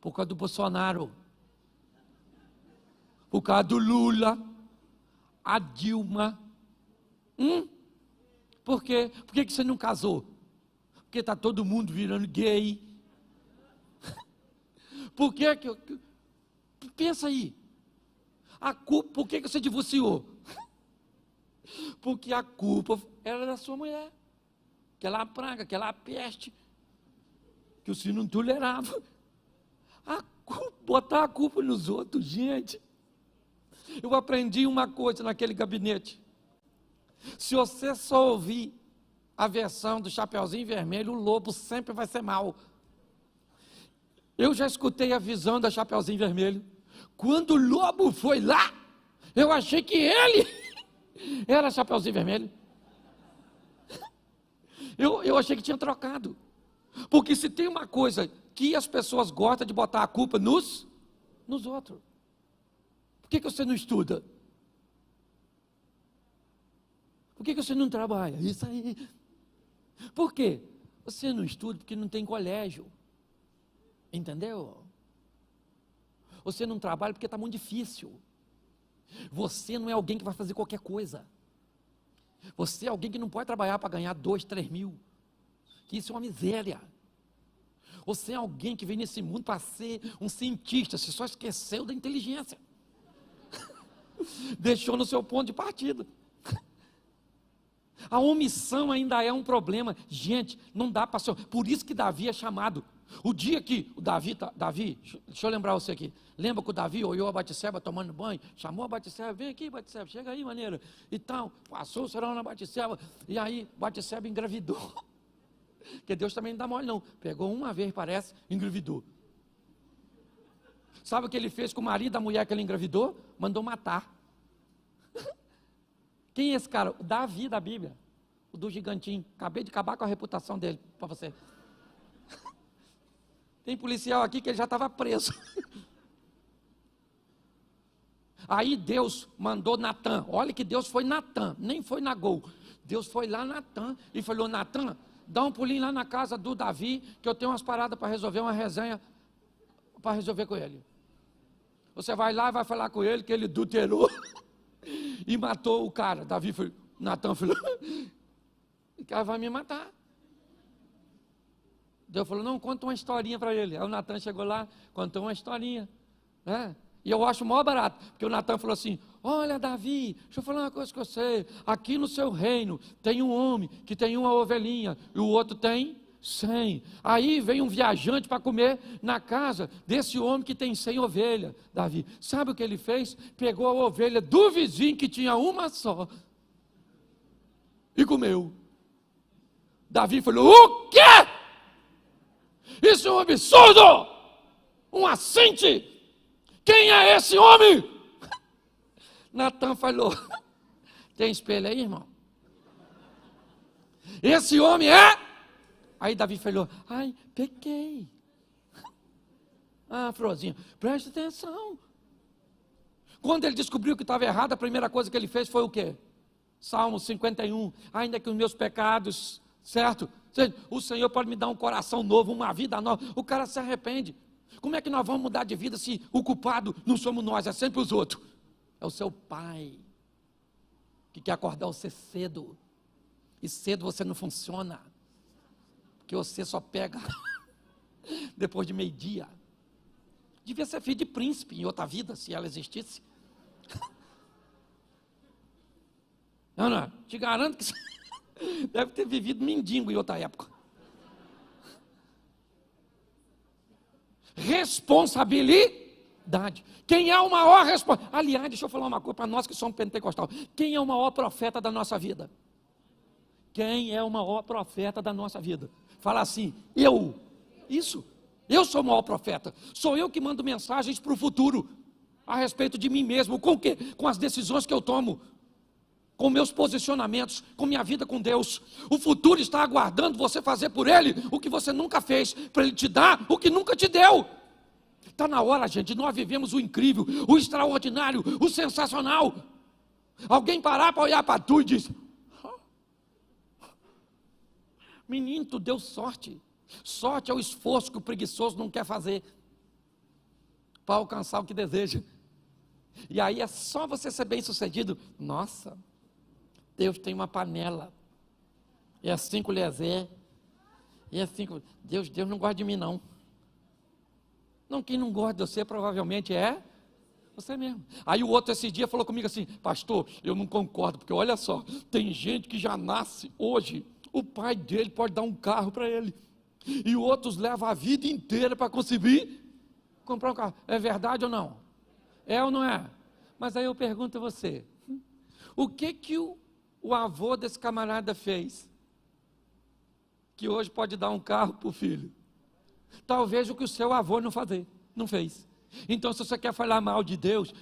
Por causa do Bolsonaro. Por causa do Lula. A Dilma. Por quê? Por que você não casou? Porque está todo mundo virando gay. Por que pensa aí. A culpa, por que você divorciou? Porque a culpa era da sua mulher. Aquela praga, aquela peste, que o senhor não tolerava. Botar a culpa nos outros, gente. Eu aprendi uma coisa naquele gabinete. Se você só ouvir a versão do Chapeuzinho Vermelho, o lobo sempre vai ser mau. Eu já escutei a visão da Chapeuzinho Vermelho. Quando o lobo foi lá, eu achei que ele era Chapeuzinho Vermelho. Eu achei que tinha trocado. Porque se tem uma coisa que as pessoas gostam de botar a culpa nos outros. Por que você não estuda? Por que você não trabalha? Isso aí. Por quê? Você não estuda porque não tem colégio. Entendeu? Você não trabalha porque está muito difícil. Você não é alguém que vai fazer qualquer coisa. Você é alguém que não pode trabalhar para ganhar 2, 3 mil. Isso é uma miséria. Você é alguém que vem nesse mundo para ser um cientista. Você só esqueceu da inteligência. Deixou no seu ponto de partida. A omissão ainda é um problema. Gente, não dá para ser. Por isso que Davi é chamado. O dia que o Davi, deixa eu lembrar você aqui. Lembra que o Davi olhou a Batseba tomando banho, chamou a Batseba, vem aqui Batseba, chega aí maneira, e tal, passou o serão na Batseba, e aí Batseba engravidou. Porque Deus também não dá mole não, pegou uma vez parece, engravidou. Sabe o que ele fez com o marido da mulher que ele engravidou? Mandou matar. Quem é esse cara? O Davi da Bíblia, o do gigantinho, acabei de acabar com a reputação dele para você. Tem policial aqui que ele já estava preso. Aí Deus mandou Natã. Olha que Deus foi Natã, nem foi Nagol. Deus foi lá Natã e falou: Natã, dá um pulinho lá na casa do Davi, que eu tenho umas paradas para resolver, uma resenha para resolver com ele. Você vai lá e vai falar com ele que ele adulterou e matou o cara. Davi foi, Natã falou: o cara vai me matar. Deus falou: não, conta uma historinha para ele. Aí o Natã chegou lá, contou uma historinha, né? E eu acho maior barato, porque o Natã falou assim: olha Davi, deixa eu falar uma coisa com você, aqui no seu reino tem um homem que tem uma ovelhinha e o outro tem 100. Aí vem um viajante para comer na casa desse homem que tem 100 ovelhas. Davi, sabe o que ele fez? Pegou a ovelha do vizinho que tinha uma só e comeu. Davi falou: o quê? Isso é um absurdo, um assinte. Quem é esse homem? Natã falou: tem espelho aí, irmão? Esse homem é? Aí Davi falou: ai, pequei. Ah, Frozinho, preste atenção. Quando ele descobriu que estava errado, a primeira coisa que ele fez foi o quê? Salmo 51, ainda que os meus pecados, certo? O Senhor pode me dar um coração novo, uma vida nova. O cara se arrepende. Como é que nós vamos mudar de vida se o culpado não somos nós, é sempre os outros? É o seu pai que quer acordar você cedo. E cedo você não funciona, porque você só pega depois de meio-dia. Devia ser filho de príncipe em outra vida, se ela existisse. Não, te garanto que deve ter vivido mendigo em outra época. Responsabilidade. Quem é o maior responsável? Aliás, deixa eu falar uma coisa para nós que somos pentecostal. Quem é o maior profeta da nossa vida? Quem é o maior profeta da nossa vida? Fala assim: eu. Isso. Eu sou o maior profeta. Sou eu que mando mensagens para o futuro a respeito de mim mesmo. Com o quê? Com as decisões que eu tomo, com meus posicionamentos, com minha vida com Deus. O futuro está aguardando você fazer por Ele o que você nunca fez, para Ele te dar o que nunca te deu. Está na hora, gente, nós vivemos o incrível, o extraordinário, o sensacional. Alguém parar para olhar para tu e diz: menino, tu deu sorte. Sorte é o esforço que o preguiçoso não quer fazer para alcançar o que deseja. E aí é só você ser bem sucedido. Nossa, Deus tem uma panela, e é 5 colheres, e é 5. Deus não gosta de mim não. Não, quem não gosta de você provavelmente é você mesmo. Aí o outro esse dia falou comigo assim: pastor, eu não concordo, porque olha só, tem gente que já nasce hoje, o pai dele pode dar um carro para ele, e outros levam a vida inteira para conseguir comprar um carro. É verdade ou não? É ou não é? Mas aí eu pergunto a você: o que o avô desse camarada fez, que hoje pode dar um carro para o filho? Talvez o que o seu avô não fez. Então, se você quer falar mal de Deus,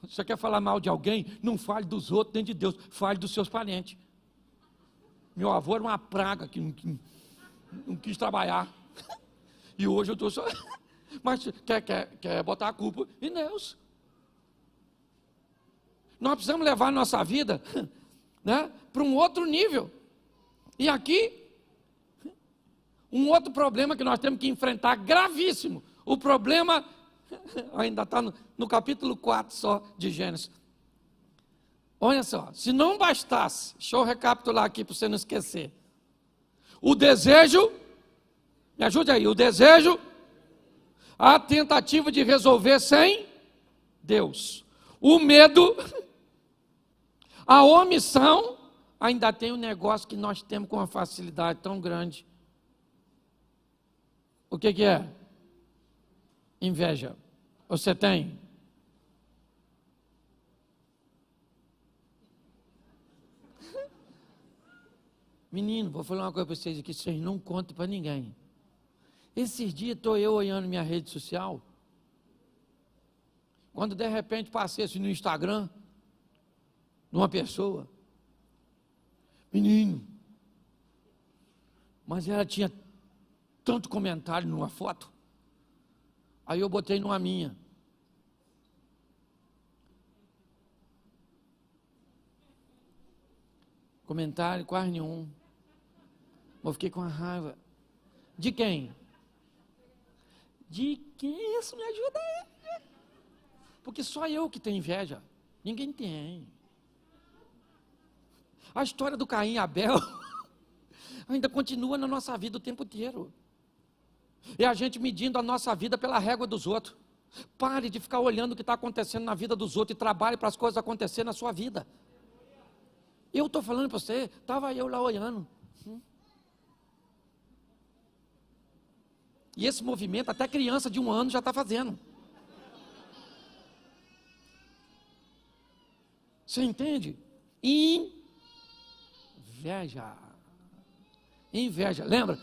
se você quer falar mal de alguém, não fale dos outros nem de Deus, fale dos seus parentes. Meu avô era uma praga que não quis trabalhar. E hoje eu estou só... Mas quer botar a culpa em Deus. Nós precisamos levar a nossa vida, né, para um outro nível. E aqui, um outro problema que nós temos que enfrentar, gravíssimo. O problema, ainda está no capítulo 4 só de Gênesis. Olha só, se não bastasse, deixa eu recapitular aqui para você não esquecer. O desejo, me ajude aí, o desejo, a tentativa de resolver sem Deus. O medo, a omissão, ainda tem um negócio que nós temos com uma facilidade tão grande. O que é? Inveja. Você tem? Menino, vou falar uma coisa para vocês aqui, vocês não contam para ninguém. Esses dias estou eu olhando minha rede social, quando de repente passei assim no Instagram, de uma pessoa, menino, mas ela tinha tanto comentário numa foto, aí eu botei numa minha. Comentário quase nenhum. Eu fiquei com a raiva. De quem? De quem? Isso me ajuda aí. Porque só eu que tenho inveja. Ninguém tem. A história do Caim e Abel ainda continua na nossa vida o tempo inteiro. É a gente medindo a nossa vida pela régua dos outros. Pare de ficar olhando o que está acontecendo na vida dos outros e trabalhe para as coisas acontecerem na sua vida. Eu estou falando para você, estava eu lá olhando. E esse movimento, até criança de 1 ano já está fazendo. Você entende? Inveja. Inveja. Lembra?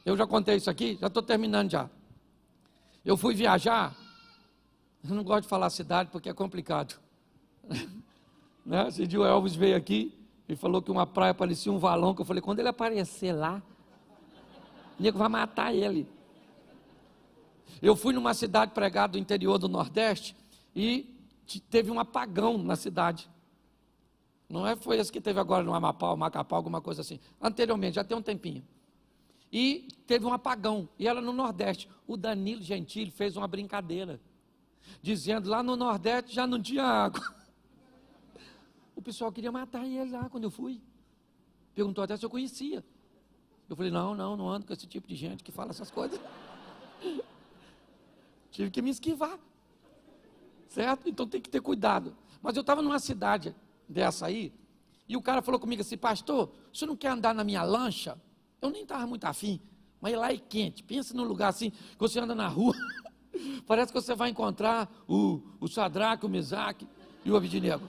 Eu já contei isso aqui, já estou terminando já. Eu fui viajar, eu não gosto de falar cidade porque é complicado. Né? Esse dia o Elvis veio aqui e falou que uma praia parecia um valão, que eu falei, quando ele aparecer lá, o nego vai matar ele. Eu fui numa cidade pregada do interior do Nordeste e teve um apagão na cidade. Não é, foi esse que teve agora no Amapá, Macapá, alguma coisa assim. Anteriormente, já tem um tempinho. E teve um apagão, e era no Nordeste. O Danilo Gentili fez uma brincadeira, dizendo, lá no Nordeste já não tinha água. O pessoal queria matar ele lá quando eu fui. Perguntou até se eu conhecia. Eu falei, não ando com esse tipo de gente que fala essas coisas. Tive que me esquivar. Certo? Então tem que ter cuidado. Mas eu estava numa cidade dessa aí, e o cara falou comigo assim, pastor, você não quer andar na minha lancha? Eu nem estava muito afim, mas lá é quente. Pensa num lugar assim, que você anda na rua, parece que você vai encontrar o Sadraque, o Mesaque e o Abednego.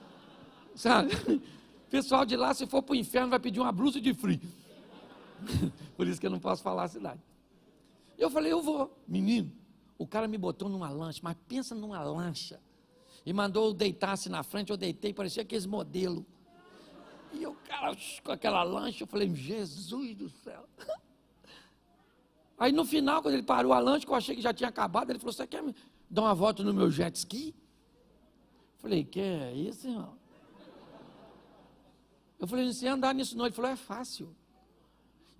Sabe? O pessoal de lá, se for para o inferno, vai pedir uma blusa de frio. Por isso que eu não posso falar a cidade. Eu falei, eu vou. Menino, o cara me botou numa lancha, mas pensa numa lancha. E mandou eu deitar-se na frente, eu deitei, parecia aqueles modelos. E o cara com aquela lancha, eu falei, Jesus do céu. Aí no final, quando ele parou a lancha, que eu achei que já tinha acabado, ele falou, você quer me dar uma volta no meu jet ski? Eu falei, que é isso, irmão? Eu falei, você ia andar nisso não? Ele falou, é fácil.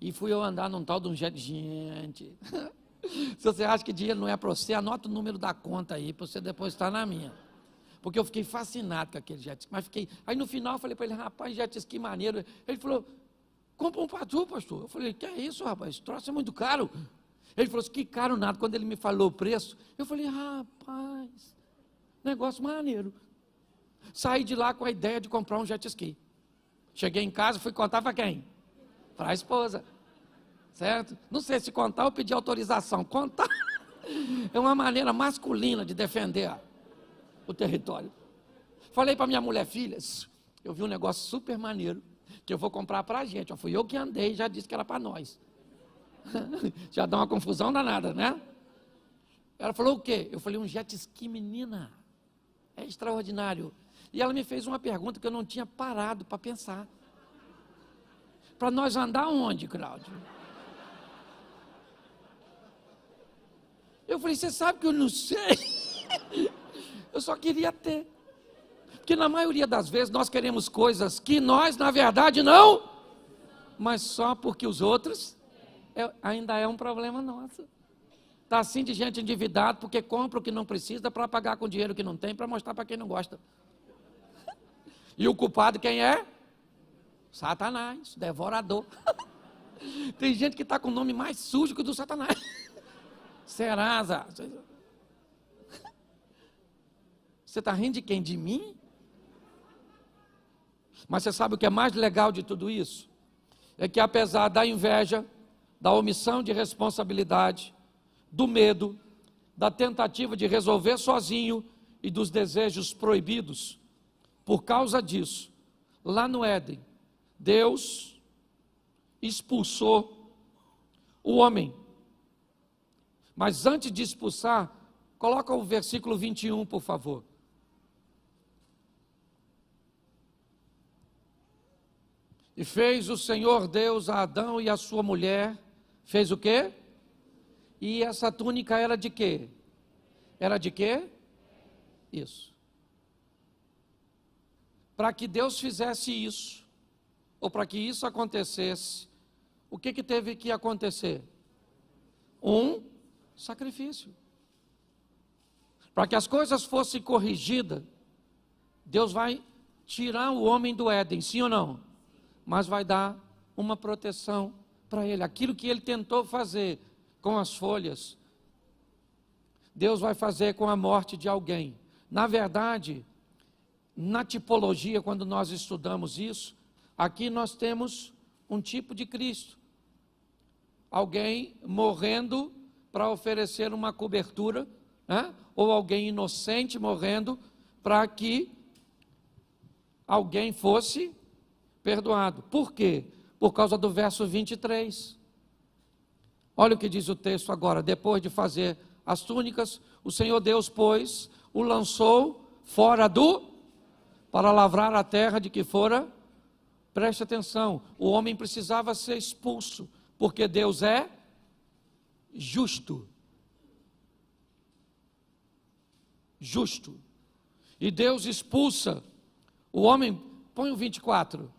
E fui eu andar num tal de um jet, gente. Se você acha que dinheiro não é para você, anota o número da conta aí, para você depositar na minha. Porque eu fiquei fascinado com aquele jet ski. Mas fiquei. Aí no final eu falei para ele, rapaz, jet ski maneiro. Ele falou, compra um para tu, pastor. Eu falei, que é isso, rapaz? Esse troço é muito caro. Ele falou assim, que caro nada. Quando ele me falou o preço, eu falei, rapaz, negócio maneiro. Saí de lá com a ideia de comprar um jet ski. Cheguei em casa, fui contar para quem? Para a esposa. Certo? Não sei se contar ou pedir autorização. Contar é uma maneira masculina de defender o território. Falei para minha mulher, filha, eu vi um negócio super maneiro. que eu vou comprar para a gente. Fui eu que andei, já disse que era para nós. Já dá uma confusão danada, né? Ela falou o quê? Eu falei, um jet ski, menina. É extraordinário. E ela me fez uma pergunta que eu não tinha parado para pensar. Para nós andar onde, Cláudio? Eu falei, você sabe que eu não sei? Eu só queria ter. Porque na maioria das vezes nós queremos coisas que nós, na verdade, não. Mas só porque os outros ainda é um problema nosso. Está assim de gente endividada porque compra o que não precisa para pagar com dinheiro que não tem, para mostrar para quem não gosta. E o culpado quem é? Satanás, devorador. Tem gente que está com o nome mais sujo que o do Satanás. Serasa. Você está rindo de quem? De mim? Mas você sabe o que é mais legal de tudo isso? É que apesar da inveja, da omissão de responsabilidade, do medo, da tentativa de resolver sozinho e dos desejos proibidos, por causa disso, lá no Éden, Deus expulsou o homem. Mas antes de expulsar, coloca o versículo 21, por favor. E fez o Senhor Deus a Adão e a sua mulher, fez o quê? E essa túnica era de quê? Era de quê? Isso. Para que Deus fizesse isso, ou para que isso acontecesse, o que teve que acontecer? Um sacrifício. Para que as coisas fossem corrigidas, Deus vai tirar o homem do Éden, sim ou não? Mas vai dar uma proteção para ele. Aquilo que ele tentou fazer com as folhas, Deus vai fazer com a morte de alguém. Na verdade, na tipologia, quando nós estudamos isso, aqui nós temos um tipo de Cristo. Alguém morrendo para oferecer uma cobertura, né? Ou alguém inocente morrendo para que alguém fosse perdoado. Por quê? Por causa do verso 23. Olha o que diz o texto agora. Depois de fazer as túnicas, o Senhor Deus, pois, o lançou fora para lavrar a terra de que fora. Preste atenção, o homem precisava ser expulso, porque Deus é justo. Justo. E Deus expulsa o homem, põe o 24.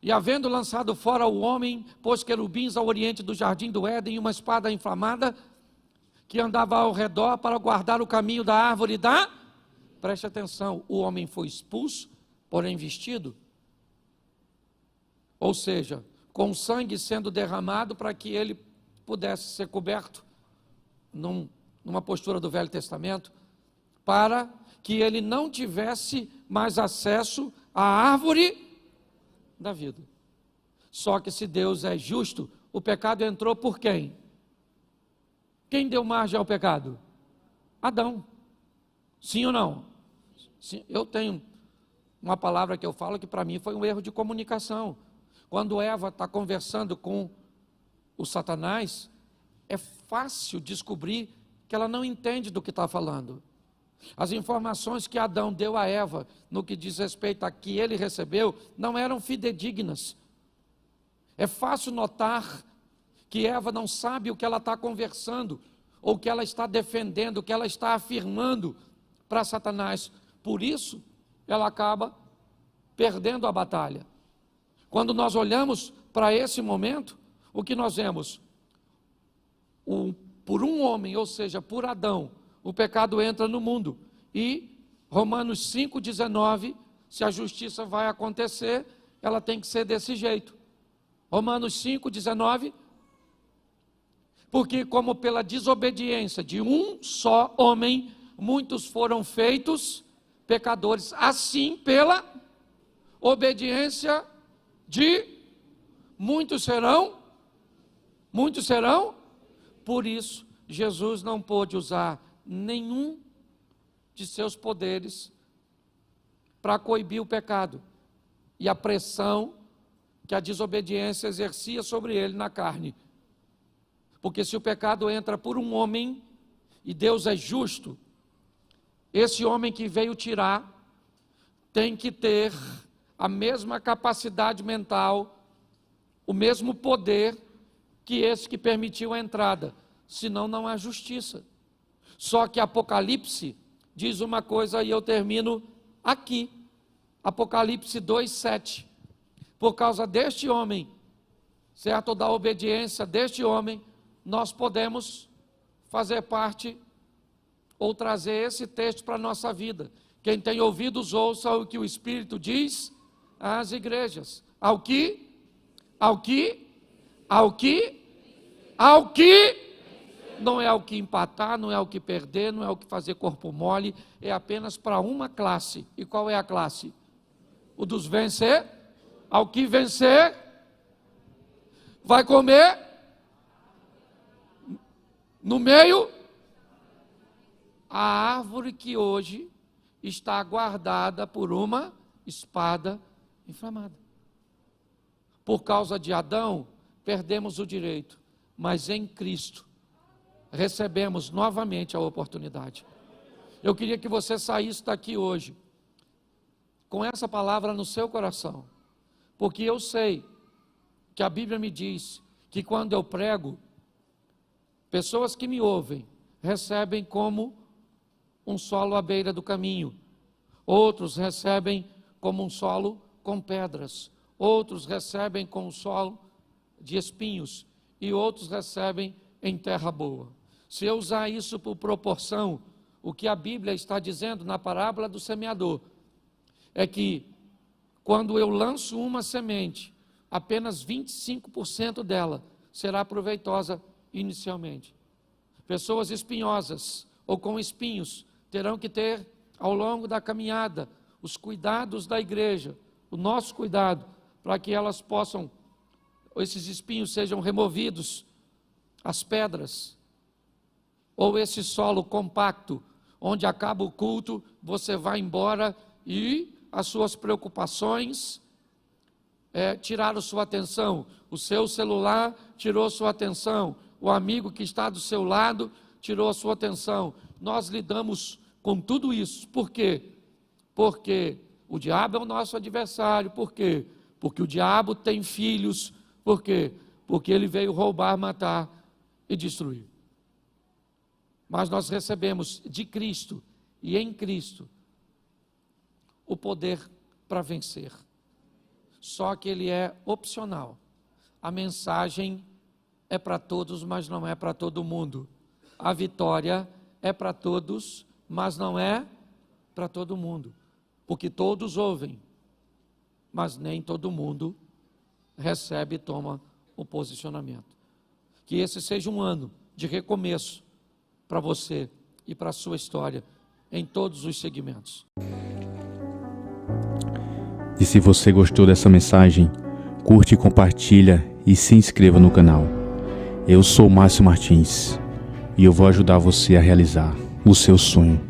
E havendo lançado fora o homem, pôs querubins ao oriente do jardim do Éden e uma espada inflamada que andava ao redor para guardar o caminho da árvore da... Preste atenção, o homem foi expulso, porém vestido. Ou seja, com sangue sendo derramado para que ele pudesse ser coberto, numa postura do Velho Testamento, para que ele não tivesse mais acesso à árvore da vida. Só que se Deus é justo, o pecado entrou por quem? Quem deu margem ao pecado? Adão. Sim ou não? Sim, eu tenho uma palavra que eu falo que para mim foi um erro de comunicação. Quando Eva está conversando com o Satanás, é fácil descobrir que ela não entende do que está falando. As informações que Adão deu a Eva, no que diz respeito a que ele recebeu, não eram fidedignas. É fácil notar que Eva não sabe o que ela está conversando, ou o que ela está defendendo, o que ela está afirmando para Satanás. Por isso, ela acaba perdendo a batalha. Quando nós olhamos para esse momento, o que nós vemos? Por um homem, ou seja, por Adão, o pecado entra no mundo. E Romanos 5,19, se a justiça vai acontecer, ela tem que ser desse jeito. Romanos 5,19, porque como pela desobediência de um só homem, muitos foram feitos pecadores, assim pela obediência de muitos serão. Por isso, Jesus não pôde usar nenhum de seus poderes para coibir o pecado. e a pressão que a desobediência exercia sobre ele na carne. Porque se o pecado entra por um homem, e Deus é justo, esse homem que veio tirar tem que ter a mesma capacidade mental, o mesmo poder que esse que permitiu a entrada, senão não há justiça. Só que Apocalipse diz uma coisa e eu termino aqui, Apocalipse 2:7, por causa deste homem, certo, da obediência deste homem, nós podemos fazer parte ou trazer esse texto para a nossa vida. Quem tem ouvidos, ouça o que o Espírito diz às igrejas. Ao que não é ao que empatar, não é ao que perder, não é ao que fazer corpo mole, é apenas para uma classe. E qual é a classe? O dos vencer. Ao que vencer, vai comer no meio a árvore que hoje está guardada por uma espada inflamada. Por causa de Adão, perdemos o direito, mas em Cristo recebemos novamente a oportunidade. Eu queria que você saísse daqui hoje com essa palavra no seu coração, porque eu sei que a Bíblia me diz que quando eu prego, pessoas que me ouvem recebem como um solo à beira do caminho, outros recebem como um solo com pedras, outros recebem com um solo de espinhos e outros recebem em terra boa. Se eu usar isso por proporção, o que a Bíblia está dizendo na parábola do semeador é que quando eu lanço uma semente, apenas 25% dela será proveitosa inicialmente. Pessoas espinhosas ou com espinhos terão que ter, ao longo da caminhada, os cuidados da igreja, o nosso cuidado, para que elas possam, esses espinhos sejam removidos, as pedras, ou esse solo compacto, onde acaba o culto, você vai embora e as suas preocupações tiraram sua atenção, o seu celular tirou sua atenção, o amigo que está do seu lado tirou a sua atenção. Nós lidamos com tudo isso. Por quê? Porque o diabo é o nosso adversário. Por quê? Porque o diabo tem filhos. Por quê? Porque ele veio roubar, matar e destruir. Mas nós recebemos de Cristo e em Cristo o poder para vencer. Só que ele é opcional. A mensagem é para todos, mas não é para todo mundo. A vitória é para todos, mas não é para todo mundo. Porque todos ouvem, mas nem todo mundo recebe e toma o posicionamento. Que esse seja um ano de recomeço para você e para a sua história em todos os segmentos. E se você gostou dessa mensagem, curte, compartilha e se inscreva no canal. Eu sou Márcio Martins e eu vou ajudar você a realizar o seu sonho.